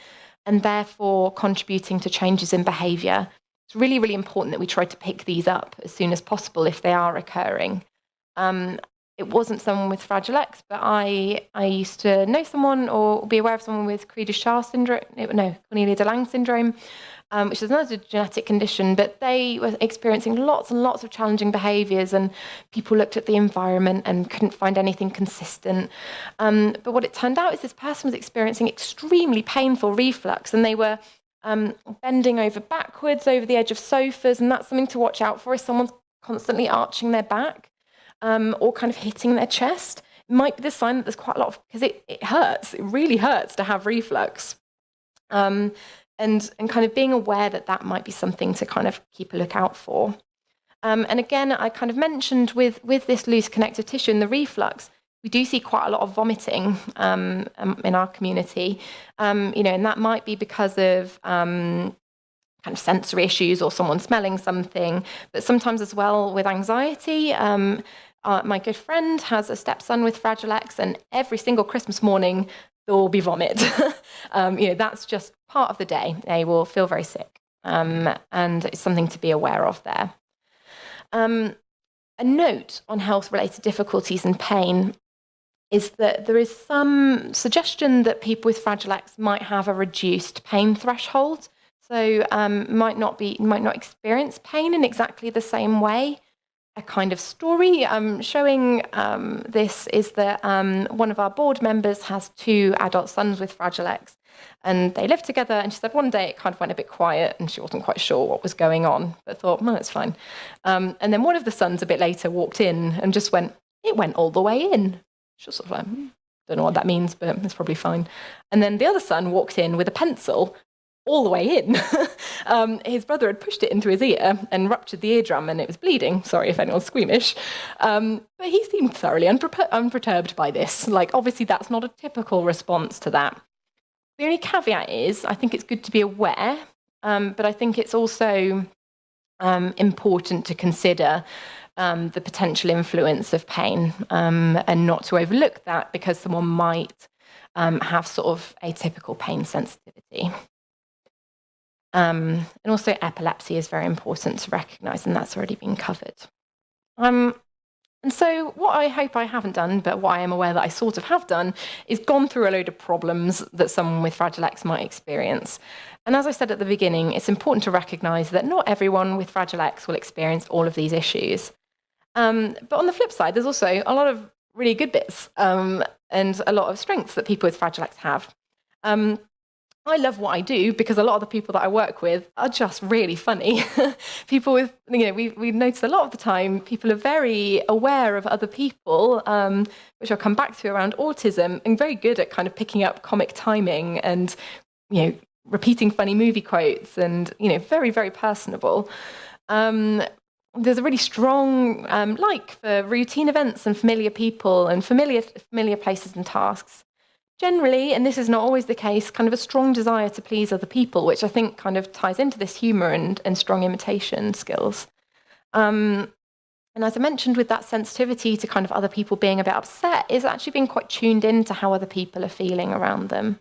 and therefore contributing to changes in behaviour. It's really, really important that we try to pick these up as soon as possible if they are occurring. It wasn't someone with Fragile X, but I used to know someone or be aware of someone with Cornelia de Lange syndrome, which is another genetic condition, but they were experiencing lots and lots of challenging behaviours, and people looked at the environment and couldn't find anything consistent. But what it turned out is this person was experiencing extremely painful reflux, and they were bending over backwards over the edge of sofas, and that's something to watch out for if someone's constantly arching their back. Or kind of hitting their chest. It might be the sign that there's quite a lot of, because it hurts, it really hurts to have reflux. And kind of being aware that that might be something to kind of keep a lookout for. And again, I kind of mentioned with this loose connective tissue and the reflux, we do see quite a lot of vomiting in our community, and that might be because of kind of sensory issues or someone smelling something, but sometimes as well with anxiety. My good friend has a stepson with Fragile X, and every single Christmas morning there will be vomit. That's just part of the day. They will feel very sick, and it's something to be aware of there. A note on health-related difficulties and pain is that there is some suggestion that people with Fragile X might have a reduced pain threshold, so might not experience pain in exactly the same way. A kind of story showing this is that one of our board members has 2 adult sons with Fragile X, and they live together, and she said one day it kind of went a bit quiet and she wasn't quite sure what was going on, but thought, no, it's fine. And then one of the sons a bit later walked in and just went, it went all the way in. She was sort of like, don't know what that means, but it's probably fine. And then the other son walked in with a pencil all the way in. His brother had pushed it into his ear and ruptured the eardrum, and it was bleeding. Sorry if anyone's squeamish. But he seemed thoroughly unperturbed by this. Like, obviously, that's not a typical response to that. The only caveat is, I think it's good to be aware, but I think it's also important to consider the potential influence of pain and not to overlook that because someone might have sort of atypical pain sensitivity. And also epilepsy is very important to recognise, and that's already been covered. And so what I hope I haven't done, but what I am aware that I sort of have done, is gone through a load of problems that someone with Fragile X might experience. And as I said at the beginning, it's important to recognise that not everyone with Fragile X will experience all of these issues. But on the flip side, there's also a lot of really good bits and a lot of strengths that people with Fragile X have. I love what I do because a lot of the people that I work with are just really funny. People with, we notice a lot of the time, people are very aware of other people, which I'll come back to around autism, and very good at kind of picking up comic timing and, repeating funny movie quotes and, very, very personable. There's a really strong like for routine events and familiar people and familiar places and tasks. Generally, and this is not always the case, kind of a strong desire to please other people, which I think kind of ties into this humour and strong imitation skills. And as I mentioned, with that sensitivity to kind of other people being a bit upset, is actually being quite tuned into how other people are feeling around them.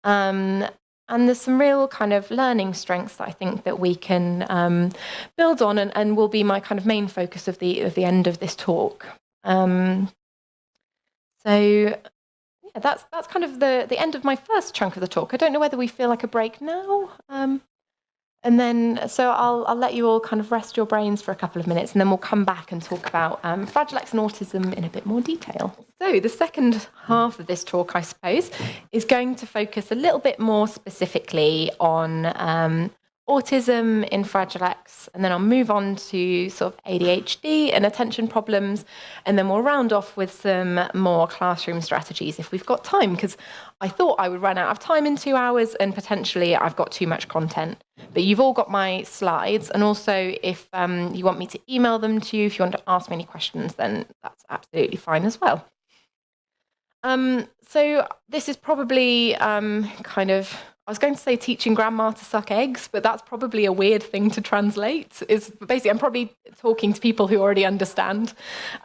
And there's some real kind of learning strengths that I think that we can build on and will be my kind of main focus of the end of this talk. yeah, that's kind of the end of my first chunk of the talk. I don't know whether we feel like a break now. And then, so I'll let you all kind of rest your brains for a couple of minutes, and then we'll come back and talk about Fragile X and autism in a bit more detail. So the second half of this talk, I suppose, is going to focus a little bit more specifically on autism in Fragile X, and then I'll move on to sort of ADHD and attention problems, and then we'll round off with some more classroom strategies if we've got time, because I thought I would run out of time in 2 hours and potentially I've got too much content. But you've all got my slides, and also if you want me to email them to you, if you want to ask me any questions, then that's absolutely fine as well. So this is probably kind of, I was going to say teaching grandma to suck eggs, but that's probably a weird thing to translate. Is basically, I'm probably talking to people who already understand.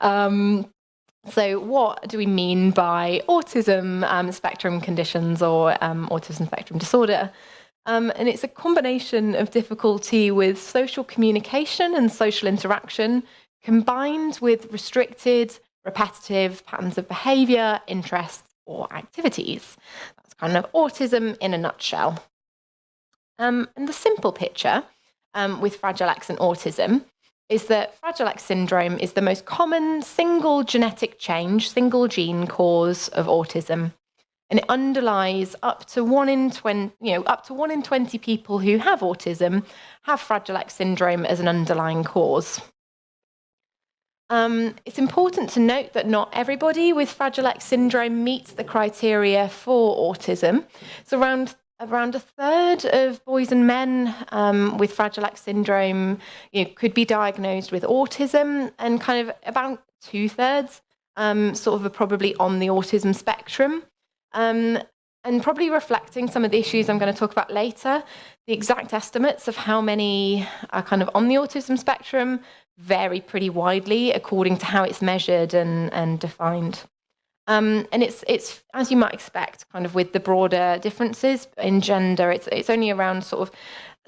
So what do we mean by autism spectrum conditions or autism spectrum disorder? And it's a combination of difficulty with social communication and social interaction, combined with restricted, repetitive patterns of behaviour, interests, or activities. That's kind of autism in a nutshell. And the simple picture with Fragile X and autism is that Fragile X syndrome is the most common single genetic change, single gene cause of autism. And it underlies up to 1 in 20 people who have autism have Fragile X syndrome as an underlying cause. It's important to note that not everybody with Fragile X syndrome meets the criteria for autism. So around a third of boys and men with Fragile X syndrome could be diagnosed with autism, and kind of about 2/3 sort of are probably on the autism spectrum. And probably reflecting some of the issues I'm going to talk about later, the exact estimates of how many are kind of on the autism spectrum vary pretty widely according to how it's measured and defined. And it's as you might expect, kind of with the broader differences in gender, it's only around sort of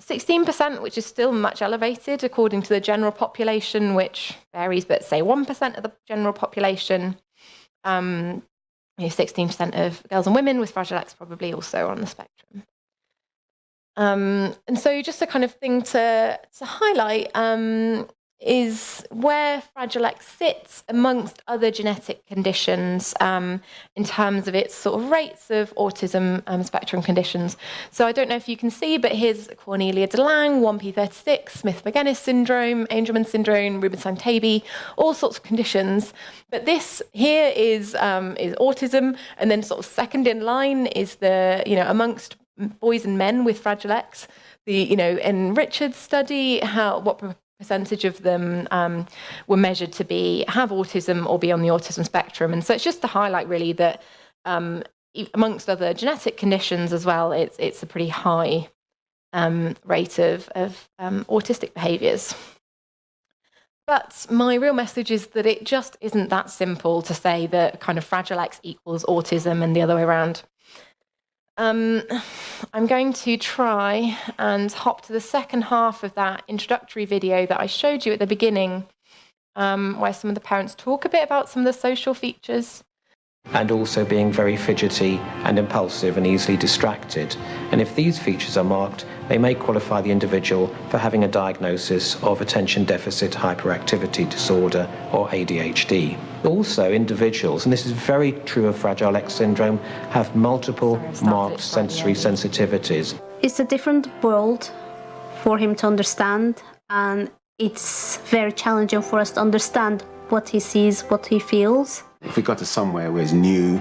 16%, which is still much elevated according to the general population, which varies, but say 1% of the general population. 16% of girls and women with Fragile X probably also on the spectrum. And so just a kind of thing to highlight is where Fragile X sits amongst other genetic conditions in terms of its sort of rates of autism spectrum conditions. So I don't know if you can see, but here's Cornelia de Lange, 1p36, Smith-Magenis syndrome, Angelman syndrome, Rubinstein-Taybi, all sorts of conditions. But this here is autism, and then sort of second in line is the, amongst boys and men with Fragile X, in Richard's study, what percentage of them were measured to have autism or be on the autism spectrum. And so it's just to highlight really that amongst other genetic conditions as well, it's a pretty high rate of autistic behaviours. But my real message is that it just isn't that simple to say that kind of Fragile X equals autism and the other way around. I'm going to try and hop to the second half of that introductory video that I showed you at the beginning, where some of the parents talk a bit about some of the social features. And also being very fidgety and impulsive and easily distracted. And if these features are marked, they may qualify the individual for having a diagnosis of attention deficit hyperactivity disorder, or ADHD. Also, individuals, and this is very true of Fragile X syndrome, have multiple marked sensory sensitivities. It's a different world for him to understand, and it's very challenging for us to understand what he sees, what he feels. If we got to somewhere where it's new,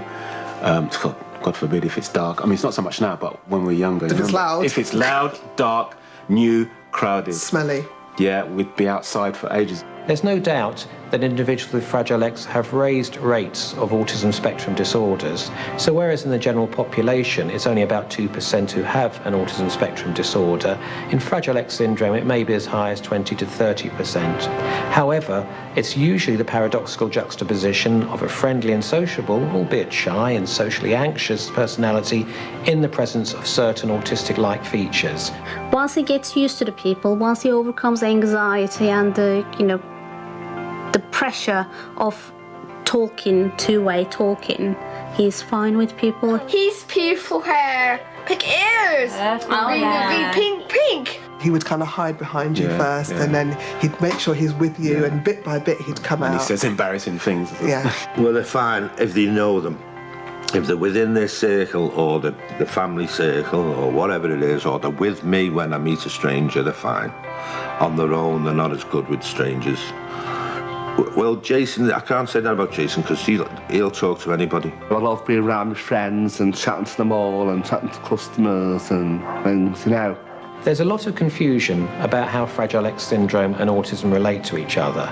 God forbid if it's dark. I mean, it's not so much now, but when we're younger. If it's loud. If it's loud, dark, new, crowded. Smelly. Yeah, we'd be outside for ages. There's no doubt that individuals with Fragile X have raised rates of autism spectrum disorders. So whereas in the general population it's only about 2% who have an autism spectrum disorder, in Fragile X syndrome it may be as high as 20 to 30%. However, it's usually the paradoxical juxtaposition of a friendly and sociable, albeit shy and socially anxious personality in the presence of certain autistic-like features. Once he gets used to the people, once he overcomes anxiety and the pressure of talking, two-way talking, he's fine with people. He's beautiful hair, pink ears, pink. He would kind of hide behind you first, and then he'd make sure he's with you, and bit by bit he'd come out. And he says embarrassing things. Yeah. Well, they're fine if they know them. If they're within this circle, or the family circle, or whatever it is, or they're with me when I meet a stranger, they're fine. On their own, they're not as good with strangers. Well, Jason, I can't say that about Jason, because he'll talk to anybody. I love being around with friends and chatting to them all and chatting to customers and things, you know. There's a lot of confusion about how Fragile X syndrome and autism relate to each other.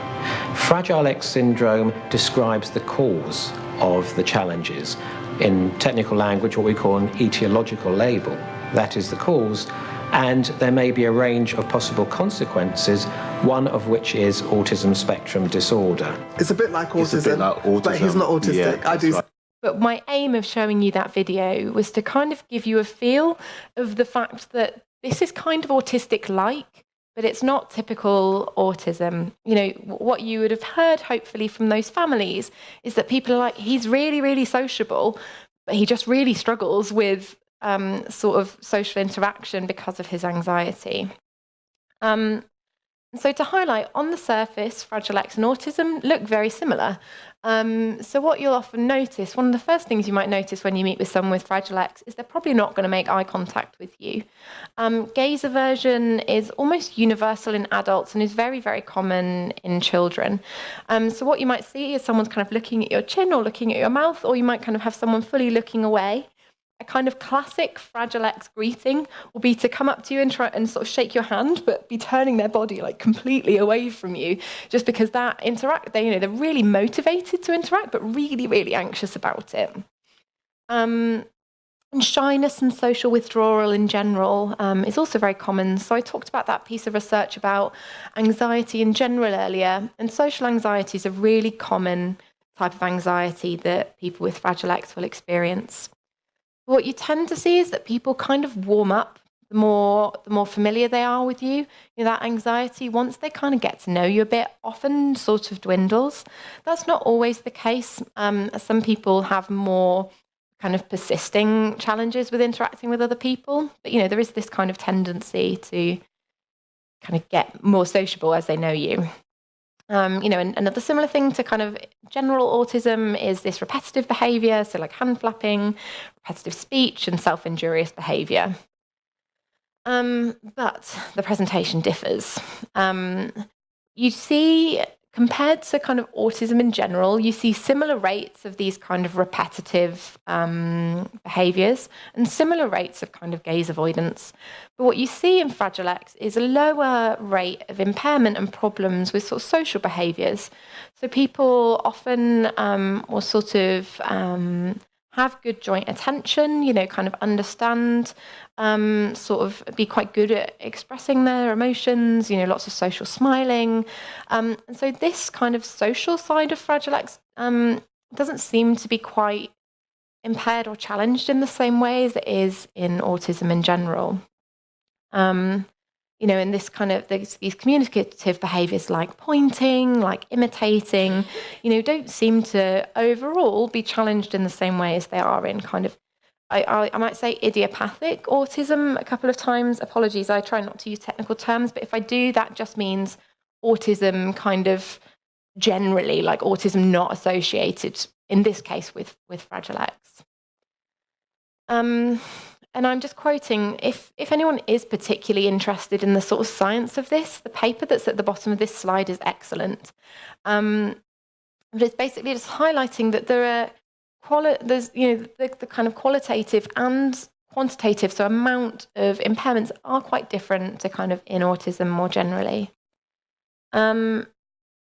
Fragile X syndrome describes the cause of the challenges. In technical language, what we call an etiological label. That is the cause, and there may be a range of possible consequences, one of which is autism spectrum disorder. It's a bit like autism, but he's not autistic. I do. Right. But my aim of showing you that video was to kind of give you a feel of the fact that this is kind of autistic-like, but it's not typical autism. You know, what you would have heard, hopefully, from those families is that people are like, he's really, really sociable, but he just really struggles with sort of social interaction because of his anxiety. So to highlight, on the surface, Fragile X and autism look very similar. So what you'll often notice, one of the first things you might notice when you meet with someone with Fragile X is they're probably not going to make eye contact with you. Gaze aversion is almost universal in adults and is very, very common in children. So what you might see is someone's kind of looking at your chin or looking at your mouth, or you might kind of have someone fully looking away. A kind of classic Fragile X greeting will be to come up to you and try and sort of shake your hand, but be turning their body like completely away from you, just because that they're really motivated to interact, but really, really anxious about it. And shyness and social withdrawal in general is also very common. So I talked about that piece of research about anxiety in general earlier, and social anxiety is a really common type of anxiety that people with Fragile X will experience. What you tend to see is that people kind of warm up the more familiar they are with you. You know, that anxiety, once they kind of get to know you a bit, often sort of dwindles. That's not always the case. Some people have more kind of persisting challenges with interacting with other people. But, you know, there is this kind of tendency to kind of get more sociable as they know you. You know, and another similar thing to kind of general autism is this repetitive behaviour, so like hand flapping, repetitive speech, and self-injurious behaviour. But the presentation differs. You see, compared to kind of autism in general, you see similar rates of these kind of repetitive behaviours and similar rates of kind of gaze avoidance. But what you see in Fragile X is a lower rate of impairment and problems with sort of social behaviours. So people often will sort of have good joint attention, you know, kind of understand, sort of be quite good at expressing their emotions, you know, lots of social smiling. And so this kind of social side of Fragile X doesn't seem to be quite impaired or challenged in the same way as it is in autism in general. You know, in this kind of these communicative behaviours like pointing, like imitating, you know, don't seem to overall be challenged in the same way as they are in kind of, I might say idiopathic autism a couple of times. Apologies, I try not to use technical terms, but if I do, that just means autism kind of generally, like autism not associated, in this case, with Fragile X. And I'm just quoting, if anyone is particularly interested in the sort of science of this, the paper that's at the bottom of this slide is excellent. But it's basically just highlighting that there's you know, the kind of qualitative and quantitative, so amount of impairments are quite different to kind of in autism more generally.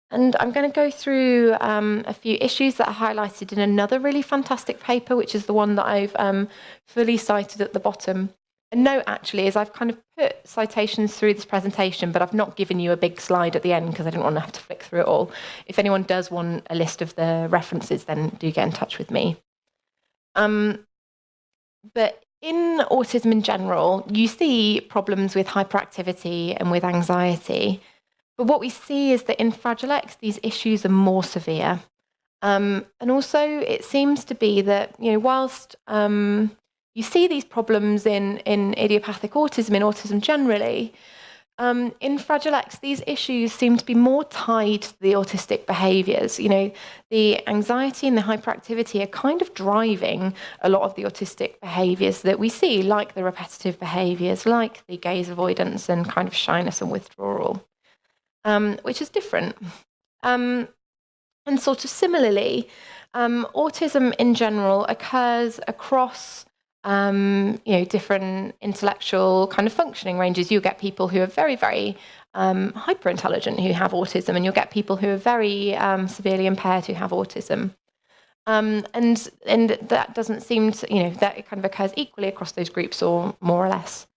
And I'm going to go through a few issues that are highlighted in another really fantastic paper, which is the one that I've fully cited at the bottom. A note, actually, is I've kind of put citations through this presentation, but I've not given you a big slide at the end because I didn't want to have to flick through it all. If anyone does want a list of the references, then do get in touch with me. But in autism in general, you see problems with hyperactivity and with anxiety. But what we see is that in Fragile X, these issues are more severe. And also, it seems to be that, whilst you see these problems in idiopathic autism, in autism generally, in Fragile X, these issues seem to be more tied to the autistic behaviours. The anxiety and the hyperactivity are kind of driving a lot of the autistic behaviours that we see, like the repetitive behaviours, like the gaze avoidance and kind of shyness and withdrawal, which is different. And sort of similarly, autism in general occurs across different intellectual kind of functioning ranges. You'll get people who are very, very hyper intelligent who have autism, and you'll get people who are very severely impaired who have autism. And that doesn't seem to, that it kind of occurs equally across those groups, or more or less.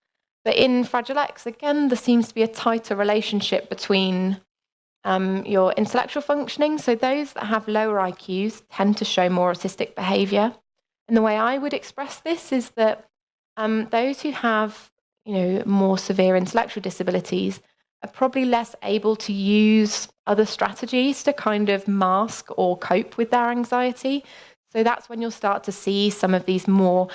But in Fragile X, again, there seems to be a tighter relationship between your intellectual functioning. So those that have lower IQs tend to show more autistic behaviour. And the way I would express this is that those who have, more severe intellectual disabilities are probably less able to use other strategies to kind of mask or cope with their anxiety. So that's when you'll start to see some of these more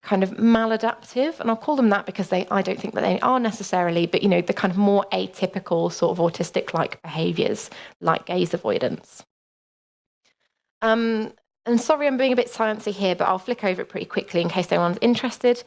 kind of maladaptive, and I'll call them that because I don't think that they are necessarily, but the kind of more atypical sort of autistic-like behaviours, like gaze avoidance. And sorry, I'm being a bit sciencey here, but I'll flick over it pretty quickly in case anyone's interested.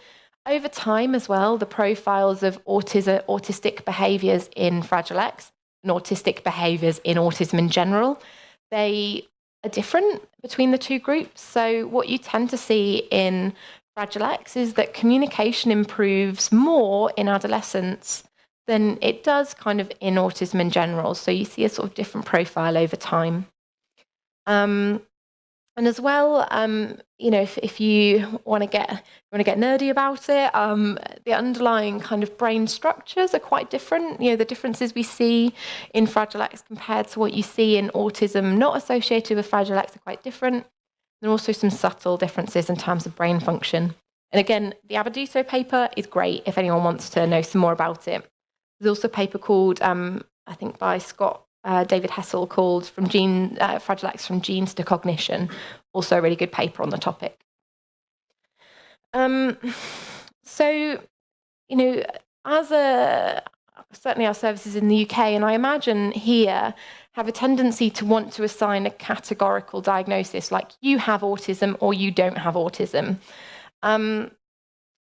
Over time as well, the profiles of autistic behaviours in Fragile X and autistic behaviours in autism in general, they are different between the two groups. So what you tend to see in Fragile X is that communication improves more in adolescence than it does kind of in autism in general. So you see a sort of different profile over time. And as well, if you want to get nerdy about it, the underlying kind of brain structures are quite different. The differences we see in Fragile X compared to what you see in autism not associated with Fragile X are quite different. There are also some subtle differences in terms of brain function. And again, the Abaduso paper is great if anyone wants to know some more about it. There's also a paper called, I think by Scott David Hessel, called Fragile X from Genes to Cognition, also a really good paper on the topic. So, certainly our services in the UK, and I imagine here, have a tendency to want to assign a categorical diagnosis, like you have autism or you don't have autism. And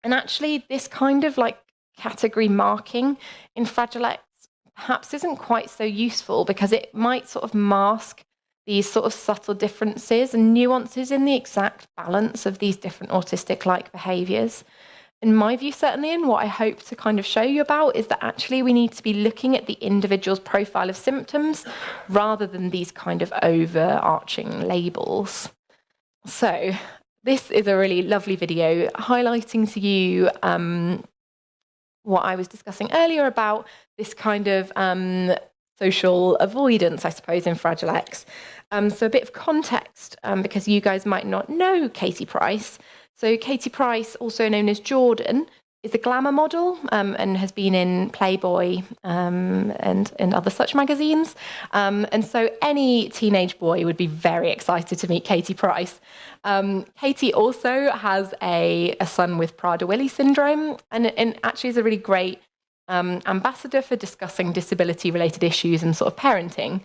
actually, this kind of like category marking in Fragile X perhaps isn't quite so useful, because it might sort of mask these sort of subtle differences and nuances in the exact balance of these different autistic-like behaviours. In my view, certainly, and what I hope to kind of show you about, is that actually we need to be looking at the individual's profile of symptoms rather than these kind of overarching labels. So this is a really lovely video highlighting to you what I was discussing earlier about this kind of social avoidance, I suppose, in Fragile X. So a bit of context, because you guys might not know Katie Price. So Katie Price, also known as Jordan, is a glamour model and has been in Playboy and other such magazines. And so any teenage boy would be very excited to meet Katie Price. Katie also has a son with Prader-Willi syndrome, and actually is a really great ambassador for discussing disability-related issues and sort of parenting.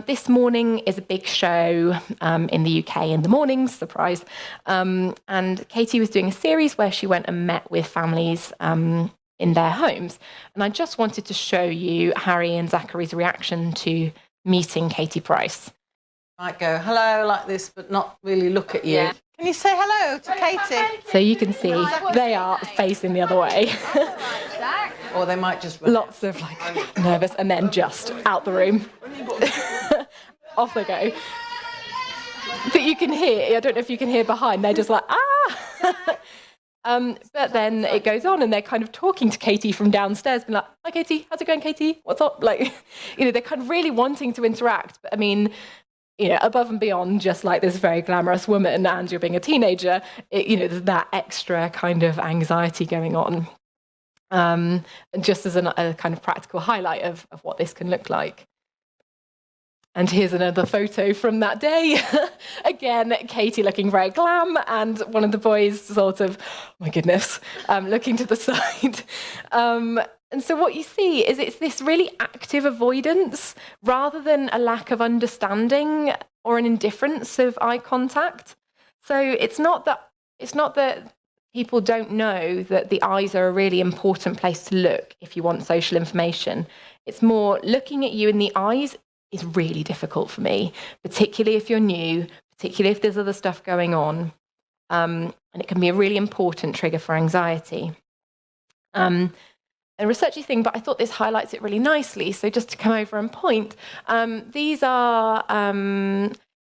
This morning is a big show in the UK in the mornings, surprise. And Katie was doing a series where she went and met with families in their homes. And I just wanted to show you Harry and Zachary's reaction to meeting Katie Price. Might go hello like this, but not really look at you. Yeah. Can you say hello to Katie? So you can see they are facing the other way. Or they might just run. Lots of like nervous, and then just out the room. Off they go. But you can hear, I don't know if you can hear behind, they're just like, ah! But then it goes on, and they're kind of talking to Katie from downstairs, being like, hi Katie, how's it going, Katie? What's up? Like, they're kind of really wanting to interact. But I mean, above and beyond just like this very glamorous woman and you're being a teenager, there's that extra kind of anxiety going on. And just as a kind of practical highlight of what this can look like. And here's another photo from that day. Again, Katie looking very glam, and one of the boys sort of, oh my goodness, looking to the side. And so what you see is it's this really active avoidance rather than a lack of understanding or an indifference of eye contact. So it's not that people don't know that the eyes are a really important place to look if you want social information. It's more looking at you in the eyes is really difficult for me, particularly if you're new, particularly if there's other stuff going on. And it can be a really important trigger for anxiety. A researchy thing, but I thought this highlights it really nicely. So just to come over and point, these are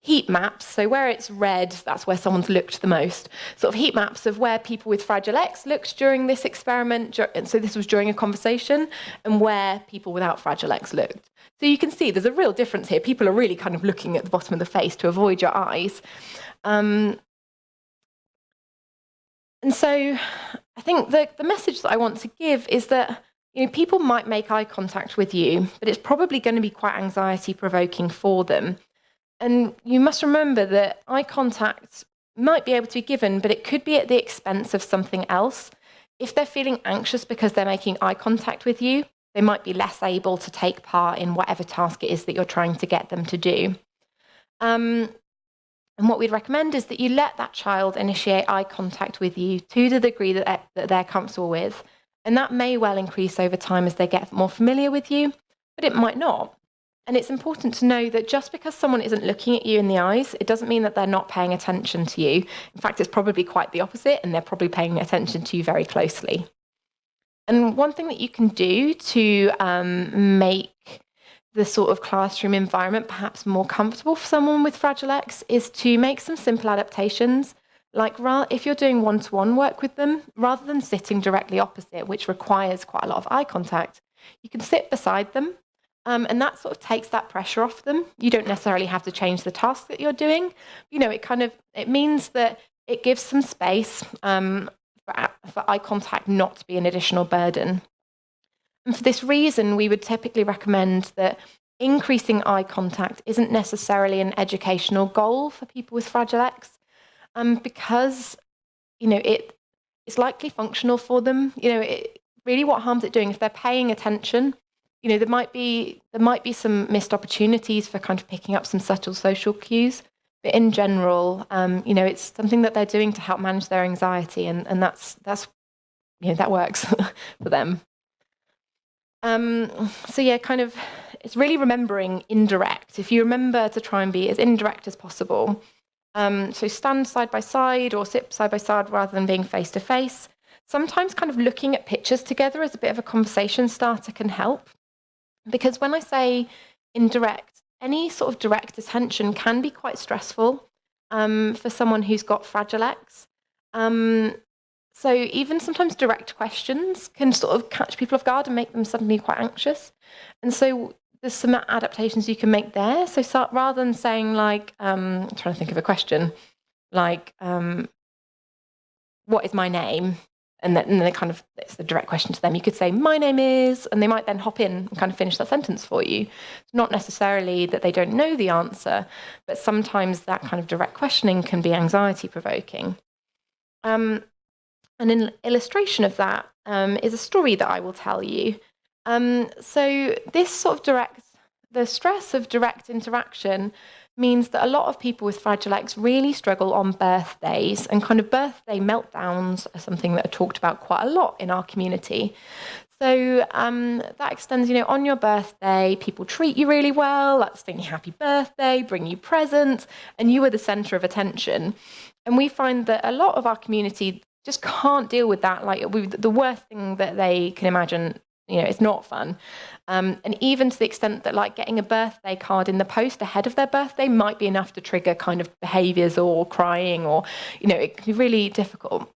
heat maps. So where it's red, that's where someone's looked the most. Sort of heat maps of where people with Fragile X looked during this experiment. And so this was during a conversation, and where people without Fragile X looked. So you can see there's a real difference here. People are really kind of looking at the bottom of the face to avoid your eyes. And so I think the message that I want to give is that people might make eye contact with you, but it's probably going to be quite anxiety provoking for them. And you must remember that eye contact might be able to be given, but it could be at the expense of something else. If they're feeling anxious because they're making eye contact with you, they might be less able to take part in whatever task it is that you're trying to get them to do. And what we'd recommend is that you let that child initiate eye contact with you to the degree that they're comfortable with. And that may well increase over time as they get more familiar with you, but it might not. And it's important to know that just because someone isn't looking at you in the eyes, it doesn't mean that they're not paying attention to you. In fact, it's probably quite the opposite, and they're probably paying attention to you very closely. And one thing that you can do to make the sort of classroom environment perhaps more comfortable for someone with Fragile X is to make some simple adaptations. Like if you're doing one-to-one work with them, rather than sitting directly opposite, which requires quite a lot of eye contact, you can sit beside them. And that sort of takes that pressure off them. You don't necessarily have to change the task that you're doing. It means that it gives some space for eye contact not to be an additional burden. And for this reason, we would typically recommend that increasing eye contact isn't necessarily an educational goal for people with Fragile X, because it's likely functional for them. Really what harm's it doing if they're paying attention? There might be some missed opportunities for kind of picking up some subtle social cues, but in general, it's something that they're doing to help manage their anxiety, and that works for them. It's really remembering indirect. If you remember to try and be as indirect as possible, so stand side by side or sit side by side rather than being face to face. Sometimes kind of looking at pictures together as a bit of a conversation starter can help. Because when I say indirect, any sort of direct attention can be quite stressful for someone who's got Fragile X. So even sometimes direct questions can sort of catch people off guard and make them suddenly quite anxious. And so there's some adaptations you can make there. So rather than saying like, I'm trying to think of a question, like, what is my name? And then it's the direct question to them. You could say, my name is, and they might then hop in and kind of finish that sentence for you. It's not necessarily that they don't know the answer, but sometimes that kind of direct questioning can be anxiety provoking. And an illustration of that is a story that I will tell you. So this sort of the stress of direct interaction means that a lot of people with Fragile X really struggle on birthdays, and kind of birthday meltdowns are something that are talked about quite a lot in our community. So that extends, on your birthday, people treat you really well, let's sing you happy birthday, bring you presents, and you are the centre of attention. And we find that a lot of our community just can't deal with that. Like the worst thing that they can imagine, it's not fun. And even to the extent that like getting a birthday card in the post ahead of their birthday might be enough to trigger kind of behaviours or crying, or, it can be really difficult.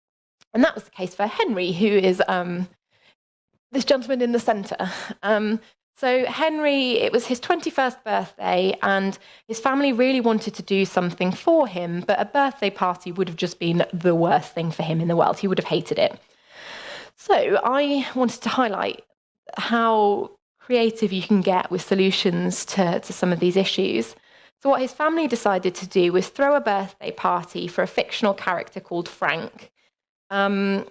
And that was the case for Henry, who is this gentleman in the centre. So Henry, it was his 21st birthday, and his family really wanted to do something for him, but a birthday party would have just been the worst thing for him in the world. He would have hated it. So I wanted to highlight how creative you can get with solutions to some of these issues. So what his family decided to do was throw a birthday party for a fictional character called Frank. And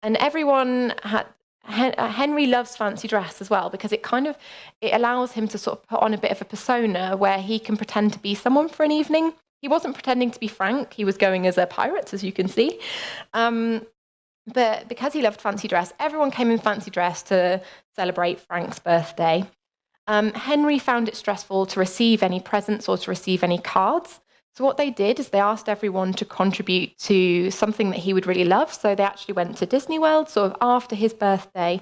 everyone had... Henry loves fancy dress as well, because it allows him to sort of put on a bit of a persona where he can pretend to be someone for an evening. He wasn't pretending to be Frank, he was going as a pirate, as you can see. But because he loved fancy dress, everyone came in fancy dress to celebrate Frank's birthday. Henry found it stressful to receive any presents or to receive any cards. So what they did is they asked everyone to contribute to something that he would really love. So they actually went to Disney World sort of after his birthday.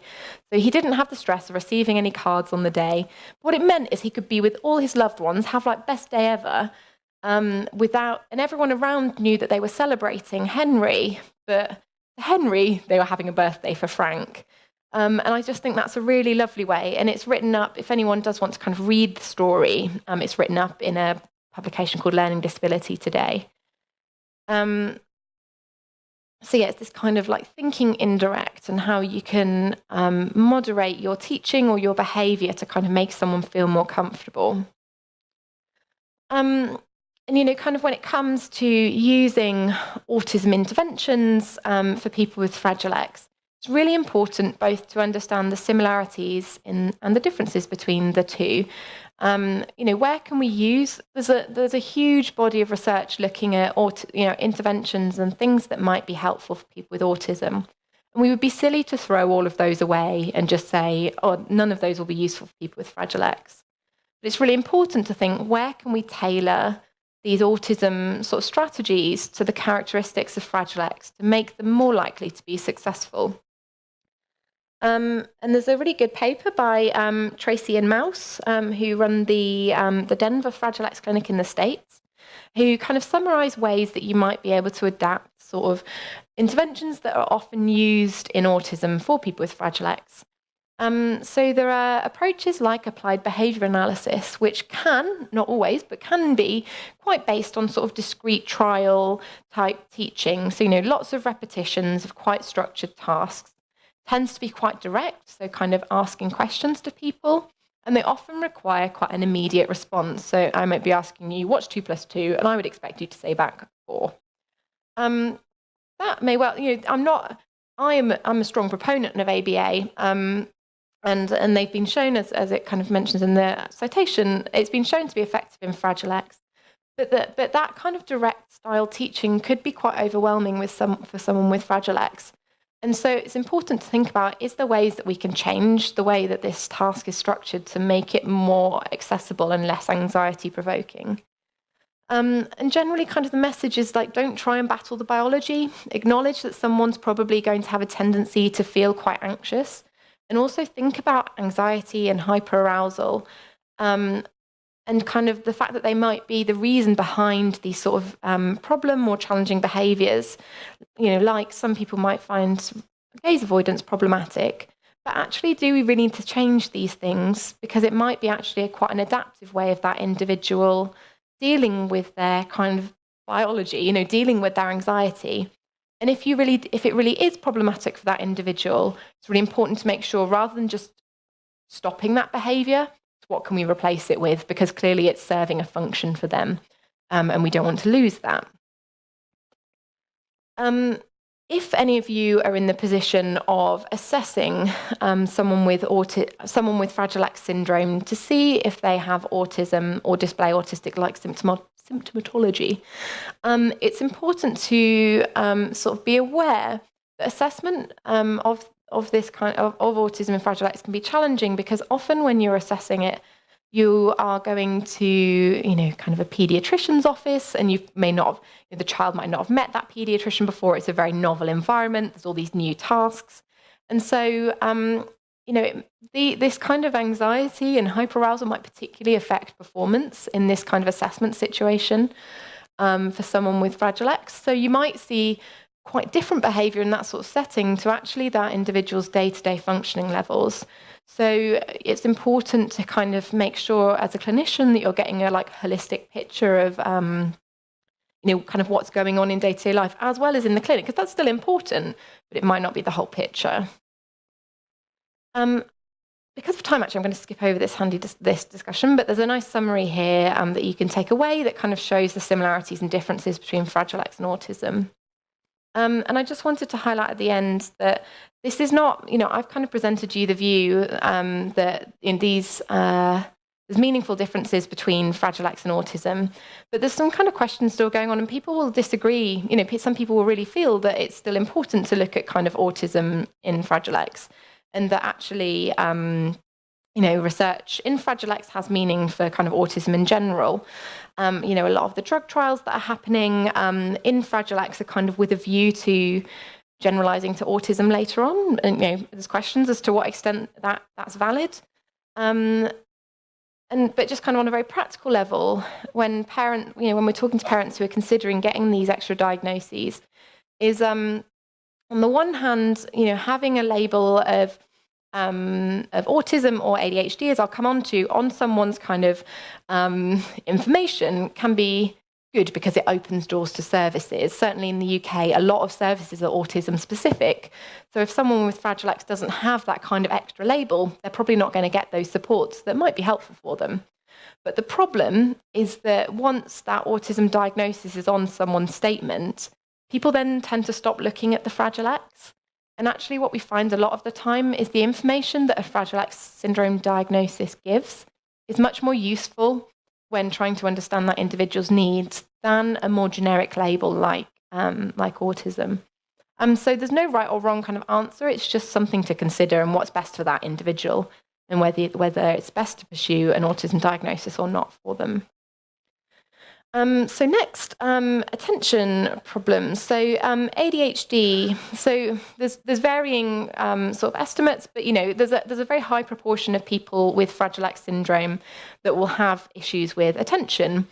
So he didn't have the stress of receiving any cards on the day. But what it meant is he could be with all his loved ones, have like best day ever, and everyone around knew that they were celebrating Henry, but for Henry, they were having a birthday for Frank. And I just think that's a really lovely way. And it's written up, if anyone does want to kind of read the story, it's written up in a publication called Learning Disability Today. So yeah, it's this kind of like thinking indirect and how you can moderate your teaching or your behaviour to kind of make someone feel more comfortable. And, you know, kind of when it comes to using autism interventions for people with Fragile X, it's really important both to understand the similarities and the differences between the two. You know, where can we use? There's a huge body of research looking at interventions and things that might be helpful for people with autism. And we would be silly to throw all of those away and just say, oh, none of those will be useful for people with Fragile X. But it's really important to think, where can we tailor these autism sort of strategies to the characteristics of Fragile X to make them more likely to be successful? And there's a really good paper by Tracy and Mouse, who run the Denver Fragile X Clinic in the States, who kind of summarize ways that you might be able to adapt sort of interventions that are often used in autism for people with Fragile X. So there are approaches like applied behaviour analysis, which can, not always, but can be quite based on sort of discrete trial type teaching. So, you know, lots of repetitions of quite structured tasks. Tends to be quite direct, so kind of asking questions to people, and they often require quite an immediate response. So I might be asking you, what's 2 + 2? And I would expect you to say back 4. That may well, you know, I'm a strong proponent of ABA, and they've been shown, as it kind of mentions in the citation, it's been shown to be effective in Fragile X. But that kind of direct style teaching could be quite overwhelming for someone with Fragile X. And so it's important to think about, is there ways that we can change the way that this task is structured to make it more accessible and less anxiety provoking? And generally kind of the message is like, don't try and battle the biology. Acknowledge that someone's probably going to have a tendency to feel quite anxious. And also think about anxiety and hyperarousal, and kind of the fact that they might be the reason behind these sort of problem or challenging behaviours. You know, like some people might find gaze avoidance problematic, but actually, do we really need to change these things? Because it might be actually quite an adaptive way of that individual dealing with their kind of biology, you know, dealing with their anxiety. And if it really is problematic for that individual, it's really important to make sure, rather than just stopping that behaviour, what can we replace it with? Because clearly it's serving a function for them, and we don't want to lose that. If any of you are in the position of assessing someone with Fragile X syndrome to see if they have autism or display autistic-like symptomatology, it's important to sort of be aware that assessment of this kind of autism and Fragile X can be challenging, because often when you're assessing it, you are going to, you know, kind of a paediatrician's office, and the child might not have met that paediatrician before. It's a very novel environment. There's all these new tasks. And so, you know, this kind of anxiety and hyperarousal might particularly affect performance in this kind of assessment situation for someone with Fragile X. So you might see quite different behaviour in that sort of setting to actually that individual's day-to-day functioning levels. So it's important to kind of make sure as a clinician that you're getting a holistic picture of, you know, kind of what's going on in day-to-day life, as well as in the clinic, because that's still important, but it might not be the whole picture. because of time, actually, I'm going to skip over this discussion, but there's a nice summary here that you can take away that kind of shows the similarities and differences between Fragile X and autism. And I just wanted to highlight at the end that this is not, I've kind of presented you the view that in these, there's meaningful differences between Fragile X and autism, but there's some kind of questions still going on, and people will disagree. Some people will really feel that it's still important to look at kind of autism in Fragile X, and that actually, research in Fragile X has meaning for kind of autism in general. A lot of the drug trials that are happening in Fragile X are kind of with a view to generalizing to autism later on. And, there's questions as to what extent that's valid. But just kind of on a very practical level, when we're talking to parents who are considering getting these extra diagnoses, is on the one hand, having a label of autism or ADHD, as I'll come on to, on someone's kind of information can be good because it opens doors to services. Certainly in the UK, a lot of services are autism specific. So if someone with Fragile X doesn't have that kind of extra label, they're probably not going to get those supports that might be helpful for them. But the problem is that once that autism diagnosis is on someone's statement, people then tend to stop looking at the Fragile X. And actually what we find a lot of the time is the information that a Fragile X syndrome diagnosis gives is much more useful when trying to understand that individual's needs than a more generic label like autism. So there's no right or wrong kind of answer. It's just something to consider and what's best for that individual and whether it's best to pursue an autism diagnosis or not for them. So next, attention problems. So ADHD. So there's varying sort of estimates, but there's a very high proportion of people with Fragile X syndrome that will have issues with attention.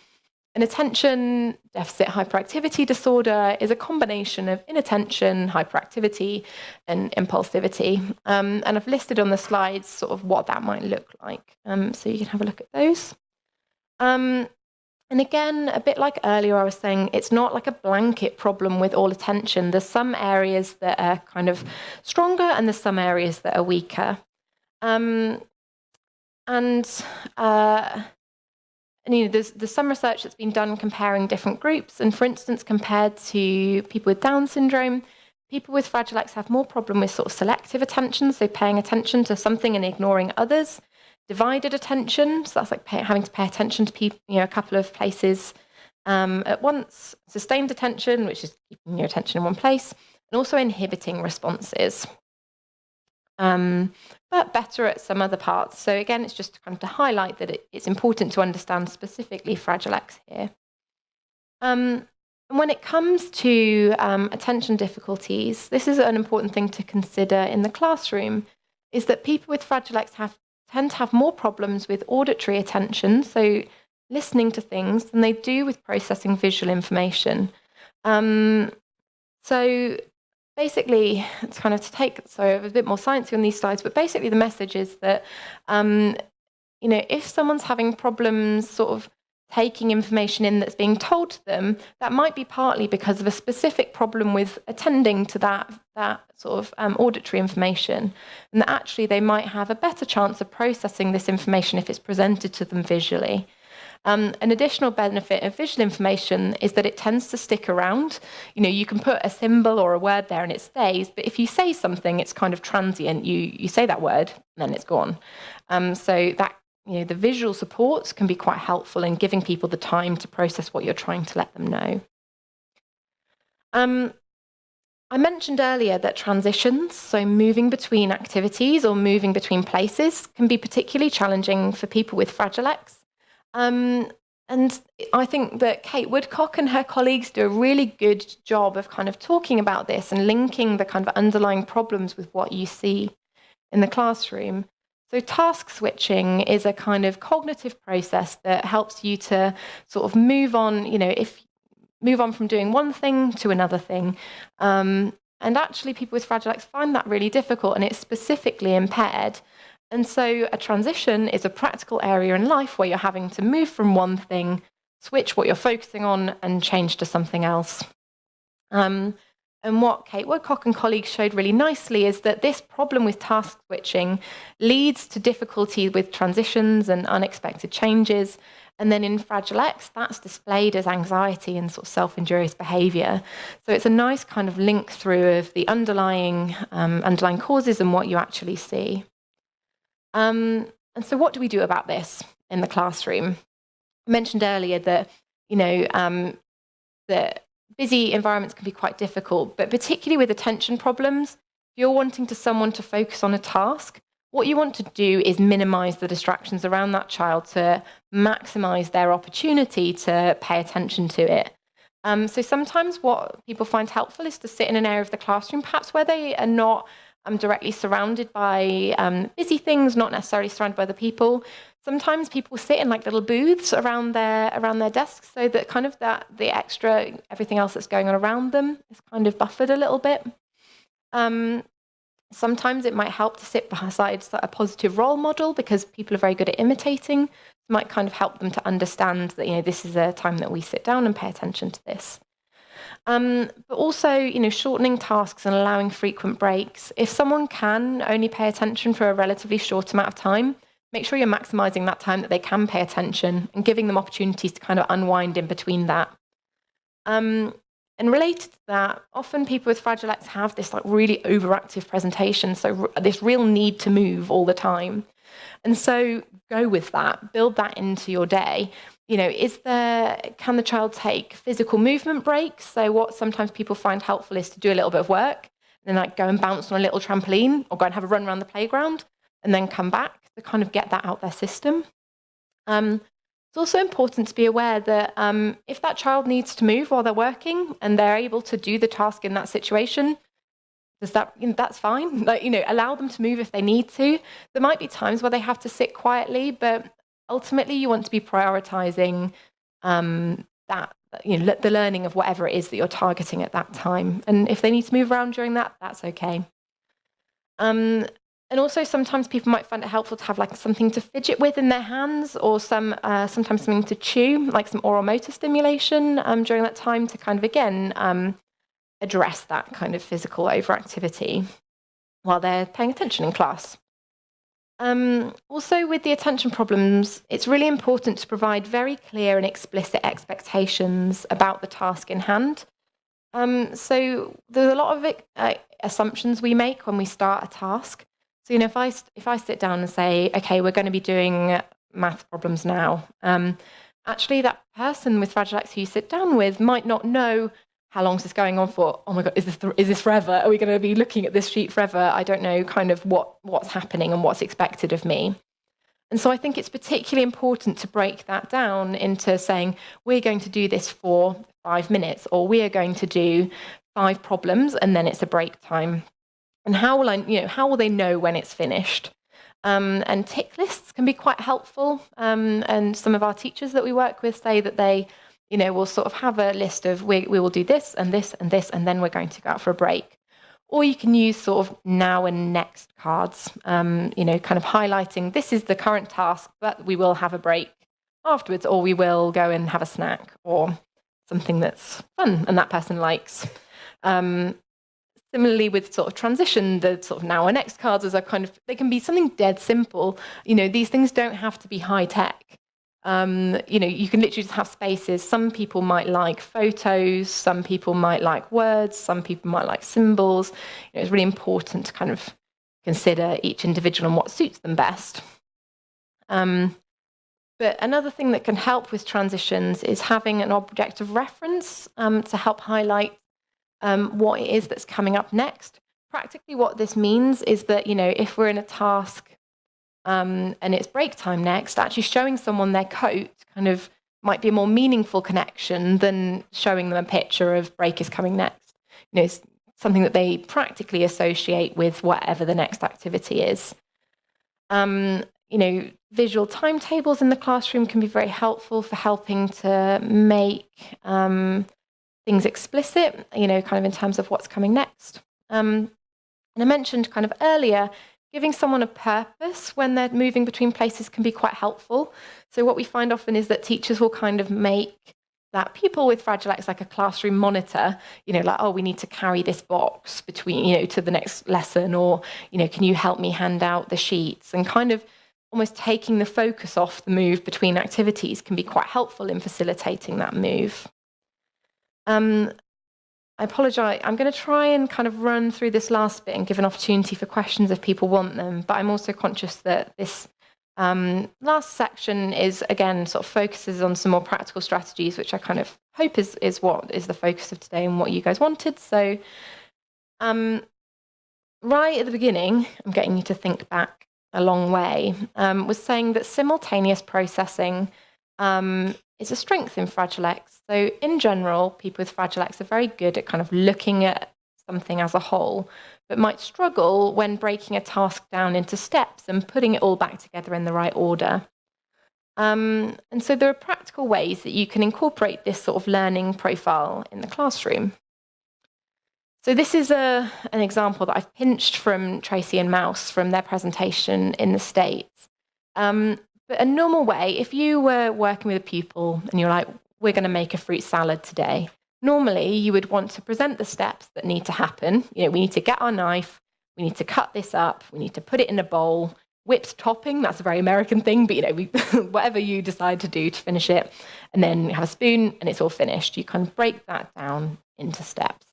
And attention deficit hyperactivity disorder is a combination of inattention, hyperactivity, and impulsivity. And I've listed on the slides sort of what that might look like. So you can have a look at those. And again, a bit like earlier, I was saying, it's not like a blanket problem with all attention. There's some areas that are kind of stronger and there's some areas that are weaker. There's some research that's been done comparing different groups. And for instance, compared to people with Down syndrome, people with Fragile X have more problem with sort of selective attention, so paying attention to something and ignoring others. Divided attention, so that's like having to pay attention to people, a couple of places at once. Sustained attention, which is keeping your attention in one place, and also inhibiting responses. But better at some other parts. So again, it's just kind of to highlight that it's important to understand specifically Fragile X here. And when it comes to attention difficulties, this is an important thing to consider in the classroom, is that people with Fragile X tend to have more problems with auditory attention, so listening to things, than they do with processing visual information. So basically, it's kind of to take, so a bit more sciencey on these slides, but basically the message is that, if someone's having problems sort of taking information in that's being told to them, that might be partly because of a specific problem with attending to that sort of auditory information, and that actually they might have a better chance of processing this information if it's presented to them visually. An additional benefit of visual information is that it tends to stick around. You can put a symbol or a word there and it stays, but if you say something, it's kind of transient. You say that word and then it's gone. So that the visual supports can be quite helpful in giving people the time to process what you're trying to let them know. I mentioned earlier that transitions, so moving between activities or moving between places, can be particularly challenging for people with Fragile X. And I think that Kate Woodcock and her colleagues do a really good job of kind of talking about this and linking the kind of underlying problems with what you see in the classroom. So task switching is a kind of cognitive process that helps you to sort of move on, move on from doing one thing to another thing. And actually people with Fragile X find that really difficult and it's specifically impaired. And so a transition is a practical area in life where you're having to move from one thing, switch what you're focusing on and change to something else. A And what Kate Woodcock and colleagues showed really nicely is that this problem with task switching leads to difficulty with transitions and unexpected changes. And then in Fragile X, that's displayed as anxiety and sort of self-injurious behaviour. So it's a nice kind of link through of the underlying causes and what you actually see. And so what do we do about this in the classroom? I mentioned earlier that, that busy environments can be quite difficult, but particularly with attention problems, if you're wanting someone to focus on a task, what you want to do is minimize the distractions around that child to maximize their opportunity to pay attention to it. So sometimes what people find helpful is to sit in an area of the classroom, perhaps where they are not directly surrounded by busy things, not necessarily surrounded by other people. Sometimes people sit in like little booths around their desks, so that kind of the extra everything else that's going on around them is kind of buffered a little bit. Sometimes it might help to sit beside a positive role model, because people are very good at imitating. It might kind of help them to understand that this is a time that we sit down and pay attention to this. But also, shortening tasks and allowing frequent breaks. If someone can only pay attention for a relatively short amount of time, make sure you're maximising that time that they can pay attention and giving them opportunities to kind of unwind in between that. And related to that, often people with Fragile X have this like really overactive presentation, so this real need to move all the time. And so go with that, build that into your day. Can the child take physical movement breaks? So what sometimes people find helpful is to do a little bit of work, and then like go and bounce on a little trampoline or go and have a run around the playground and then come back to kind of get that out their system. It's also important to be aware that if that child needs to move while they're working and they're able to do the task in that situation, that's fine. Allow them to move if they need to. There might be times where they have to sit quietly, but ultimately you want to be prioritizing the learning of whatever it is that you're targeting at that time. And if they need to move around during that, that's okay. And also sometimes people might find it helpful to have like something to fidget with in their hands, or sometimes something to chew, like some oral motor stimulation during that time to kind of, again, address that kind of physical overactivity while they're paying attention in class. Also with the attention problems, it's really important to provide very clear and explicit expectations about the task in hand. So there's a lot of assumptions we make when we start a task. So, if I sit down and say, okay, we're going to be doing math problems now, actually that person with Fragile X who you sit down with might not know how long is this going on for. Oh my God, is this forever? Are we going to be looking at this sheet forever? I don't know kind of what's happening and what's expected of me. And so I think it's particularly important to break that down into saying, we're going to do this for 5 minutes, or we are going to do 5 problems and then it's a break time. And how will they know when it's finished? And tick lists can be quite helpful. And some of our teachers that we work with say that they, will sort of have a list of we will do this and this and this, and then we're going to go out for a break. Or you can use sort of now and next cards, kind of highlighting this is the current task, but we will have a break afterwards, or we will go and have a snack or something that's fun and that person likes. Similarly with sort of transition, the sort of now and next cards they can be something dead simple. These things don't have to be high tech. You can literally just have spaces. Some people might like photos, some people might like words, some people might like symbols. It's really important to kind of consider each individual and what suits them best. But another thing that can help with transitions is having an object of reference to help highlight what it is that's coming up next. Practically what this means is that, if we're in a task and it's break time next, actually showing someone their coat kind of might be a more meaningful connection than showing them a picture of break is coming next. It's something that they practically associate with whatever the next activity is. Visual timetables in the classroom can be very helpful for helping to make things explicit, kind of in terms of what's coming next. And I mentioned kind of earlier, giving someone a purpose when they're moving between places can be quite helpful. So what we find often is that teachers will kind of make that people with Fragile X, like a classroom monitor, like, oh, we need to carry this box between, to the next lesson, or, can you help me hand out the sheets? And kind of almost taking the focus off the move between activities can be quite helpful in facilitating that move. I apologise. I'm going to try and kind of run through this last bit and give an opportunity for questions if people want them. But I'm also conscious that this last section is, again, sort of focuses on some more practical strategies, which I kind of hope is what is the focus of today and what you guys wanted. So right at the beginning, I'm getting you to think back a long way, was saying that simultaneous processing is a strength in Fragile X. So in general, people with Fragile X are very good at kind of looking at something as a whole, but might struggle when breaking a task down into steps and putting it all back together in the right order. And so there are practical ways that you can incorporate this sort of learning profile in the classroom. So this is an example that I've pinched from Tracy and Mouse from their presentation in the States. But a normal way, if you were working with a pupil and you're like, we're going to make a fruit salad today, normally you would want to present the steps that need to happen. We need to get our knife, we need to cut this up, we need to put it in a bowl, whipped topping, that's a very American thing, but whatever you decide to do to finish it, and then have a spoon and it's all finished. You kind of break that down into steps.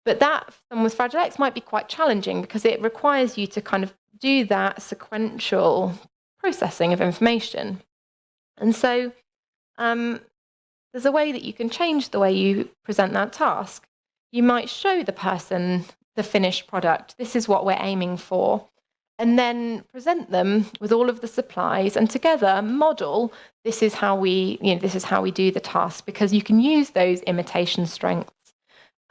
But that, for someone with Fragile X, might be quite challenging because it requires you to kind of do that sequential processing of information. And so there's a way that you can change the way you present that task. You might show the person the finished product. This is what we're aiming for. And then present them with all of the supplies and together model, this is how we do the task, because you can use those imitation strengths.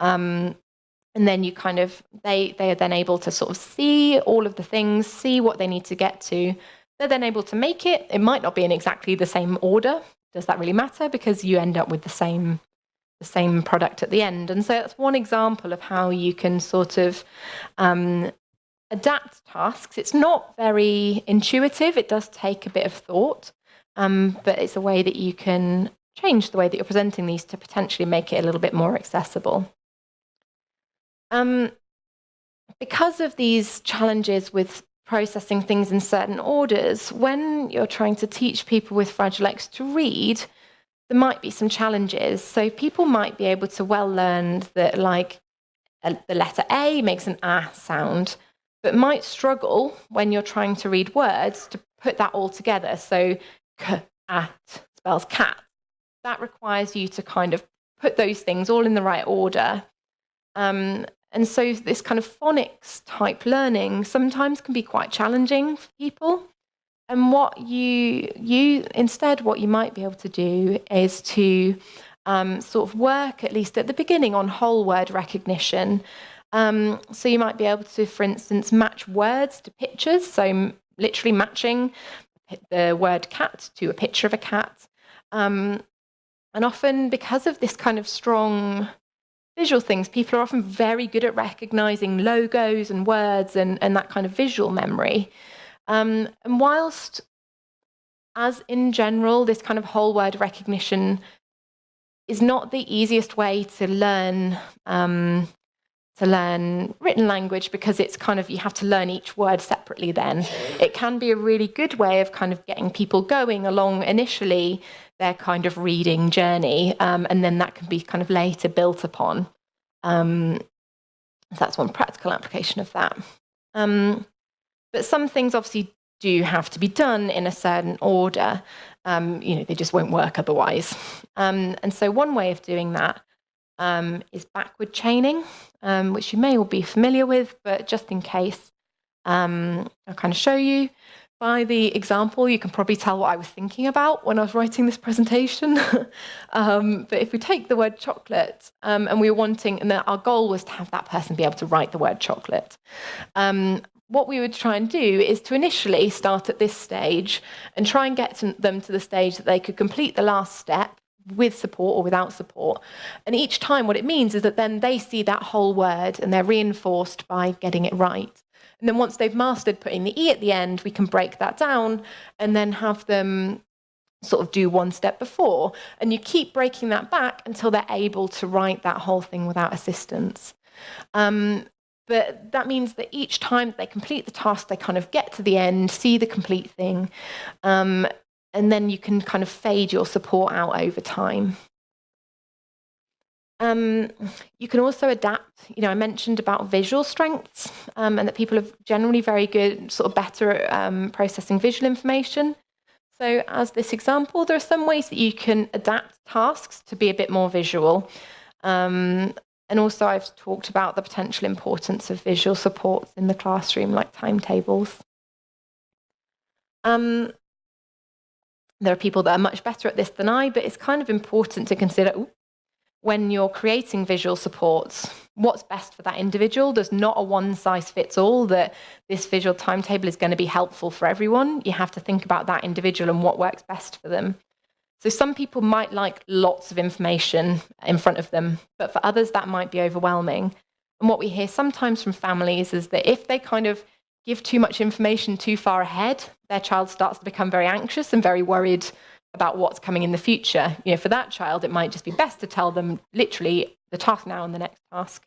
And then you kind of, they are then able to sort of see all of the things, see what they need to get to. They're then able to make it. It might not be in exactly the same order. Does that really matter? Because you end up with the same product at the end. And so that's one example of how you can sort of adapt tasks. It's not very intuitive. It does take a bit of thought, but it's a way that you can change the way that you're presenting these to potentially make it a little bit more accessible. Because of these challenges with processing things in certain orders, when you're trying to teach people with Fragile X to read, there might be some challenges. So people might be able to well learn that, like, the letter A makes an A sound, but might struggle when you're trying to read words to put that all together. So cat spells cat. That requires you to kind of put those things all in the right order. And so this kind of phonics type learning sometimes can be quite challenging for people. And what you might be able to do is to sort of work, at least at the beginning, on whole word recognition. So you might be able to, for instance, match words to pictures. So literally matching the word cat to a picture of a cat. And often, because of this kind of strong visual things, people are often very good at recognizing logos and words and that kind of visual memory. And whilst, as in general, this kind of whole word recognition is not the easiest way to learn written language, because it's kind of, you have to learn each word separately then. It can be a really good way of kind of getting people going along initially their kind of reading journey, and then that can be kind of later built upon. That's one practical application of that. But some things obviously do have to be done in a certain order. They just won't work otherwise. And so one way of doing that is backward chaining, which you may all be familiar with, but just in case, I'll kind of show you. By the example, you can probably tell what I was thinking about when I was writing this presentation. But if we take the word chocolate, and we were wanting, and our goal was to have that person be able to write the word chocolate. What we would try and do is to initially start at this stage and try and get them to the stage that they could complete the last step with support or without support. And each time what it means is that then they see that whole word and they're reinforced by getting it right. And then once they've mastered putting the E at the end, we can break that down and then have them sort of do one step before. And you keep breaking that back until they're able to write that whole thing without assistance. But that means that each time they complete the task, they kind of get to the end, see the complete thing, and then you can kind of fade your support out over time. You can also adapt. I mentioned about visual strengths, and that people are generally very good, sort of better at processing visual information. So as this example, there are some ways that you can adapt tasks to be a bit more visual. And also I've talked about the potential importance of visual supports in the classroom, like timetables. There are people that are much better at this than I, but it's kind of important to consider when you're creating visual supports, what's best for that individual. There's not a one-size-fits-all that this visual timetable is going to be helpful for everyone. You have to think about that individual and what works best for them. So some people might like lots of information in front of them, but for others that might be overwhelming. And what we hear sometimes from families is that if they kind of give too much information too far ahead, their child starts to become very anxious and very worried about what's coming in the future. For that child, it might just be best to tell them literally the task now and the next task.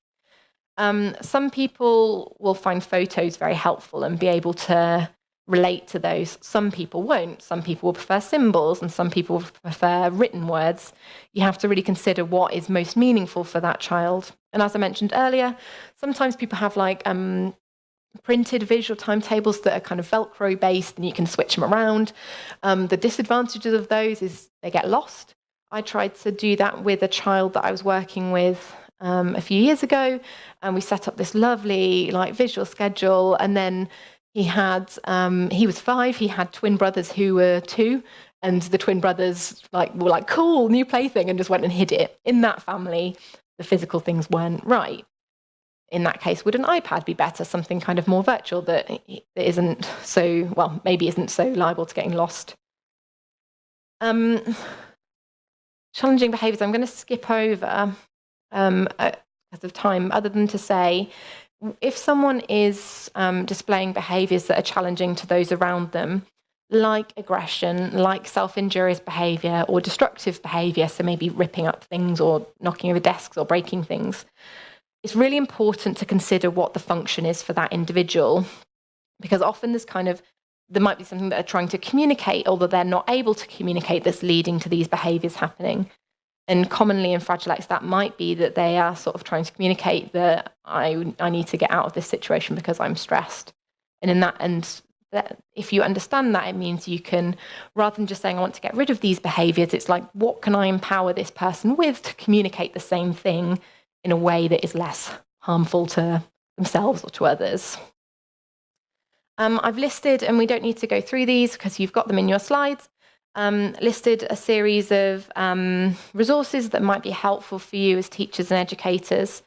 Some people will find photos very helpful and be able to relate to those. Some people won't. Some people will prefer symbols and some people will prefer written words. You have to really consider what is most meaningful for that child. And as I mentioned earlier, sometimes people have like printed visual timetables that are kind of Velcro based and you can switch them around. The disadvantages of those is they get lost. I tried to do that with a child that I was working with a few years ago, and we set up this lovely like visual schedule, and then he was 5, he had twin brothers who were 2, and the twin brothers were like, cool, new plaything, and just went and hid it. In that family, the physical things weren't right. In that case, would an iPad be better? Something kind of more virtual that isn't so, well, maybe isn't so liable to getting lost. Challenging behaviours, I'm going to skip over because of time, other than to say, if someone is displaying behaviours that are challenging to those around them, like aggression, like self-injurious behaviour or destructive behaviour, so maybe ripping up things or knocking over desks or breaking things, it's really important to consider what the function is for that individual, because often there might be something that they're trying to communicate or that they're not able to communicate that's leading to these behaviours happening. And commonly in Fragile X, that might be that they are sort of trying to communicate that I need to get out of this situation because I'm stressed. And if you understand that, it means you can, rather than just saying, I want to get rid of these behaviours, it's like, what can I empower this person with to communicate the same thing in a way that is less harmful to themselves or to others? I've listed, and we don't need to go through these because you've got them in your slides, listed a series of resources that might be helpful for you as teachers and educators.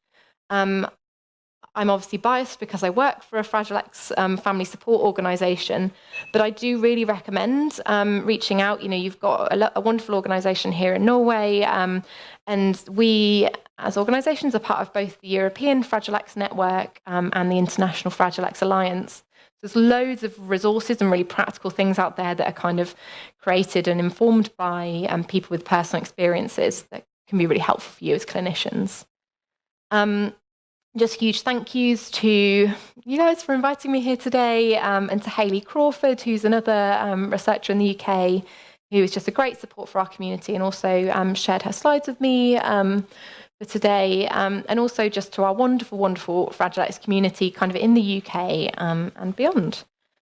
I'm obviously biased because I work for a Fragile X family support organisation, but I do really recommend reaching out. You've got a wonderful organisation here in Norway, and we as organisations are part of both the European Fragile X Network and the International Fragile X Alliance. There's loads of resources and really practical things out there that are kind of created and informed by people with personal experiences that can be really helpful for you as clinicians. Just huge thank yous to you guys for inviting me here today, and to Hayley Crawford, who's another researcher in the UK, who is just a great support for our community and also shared her slides with me for today, and also just to our wonderful, wonderful Fragile X community kind of in the UK and beyond.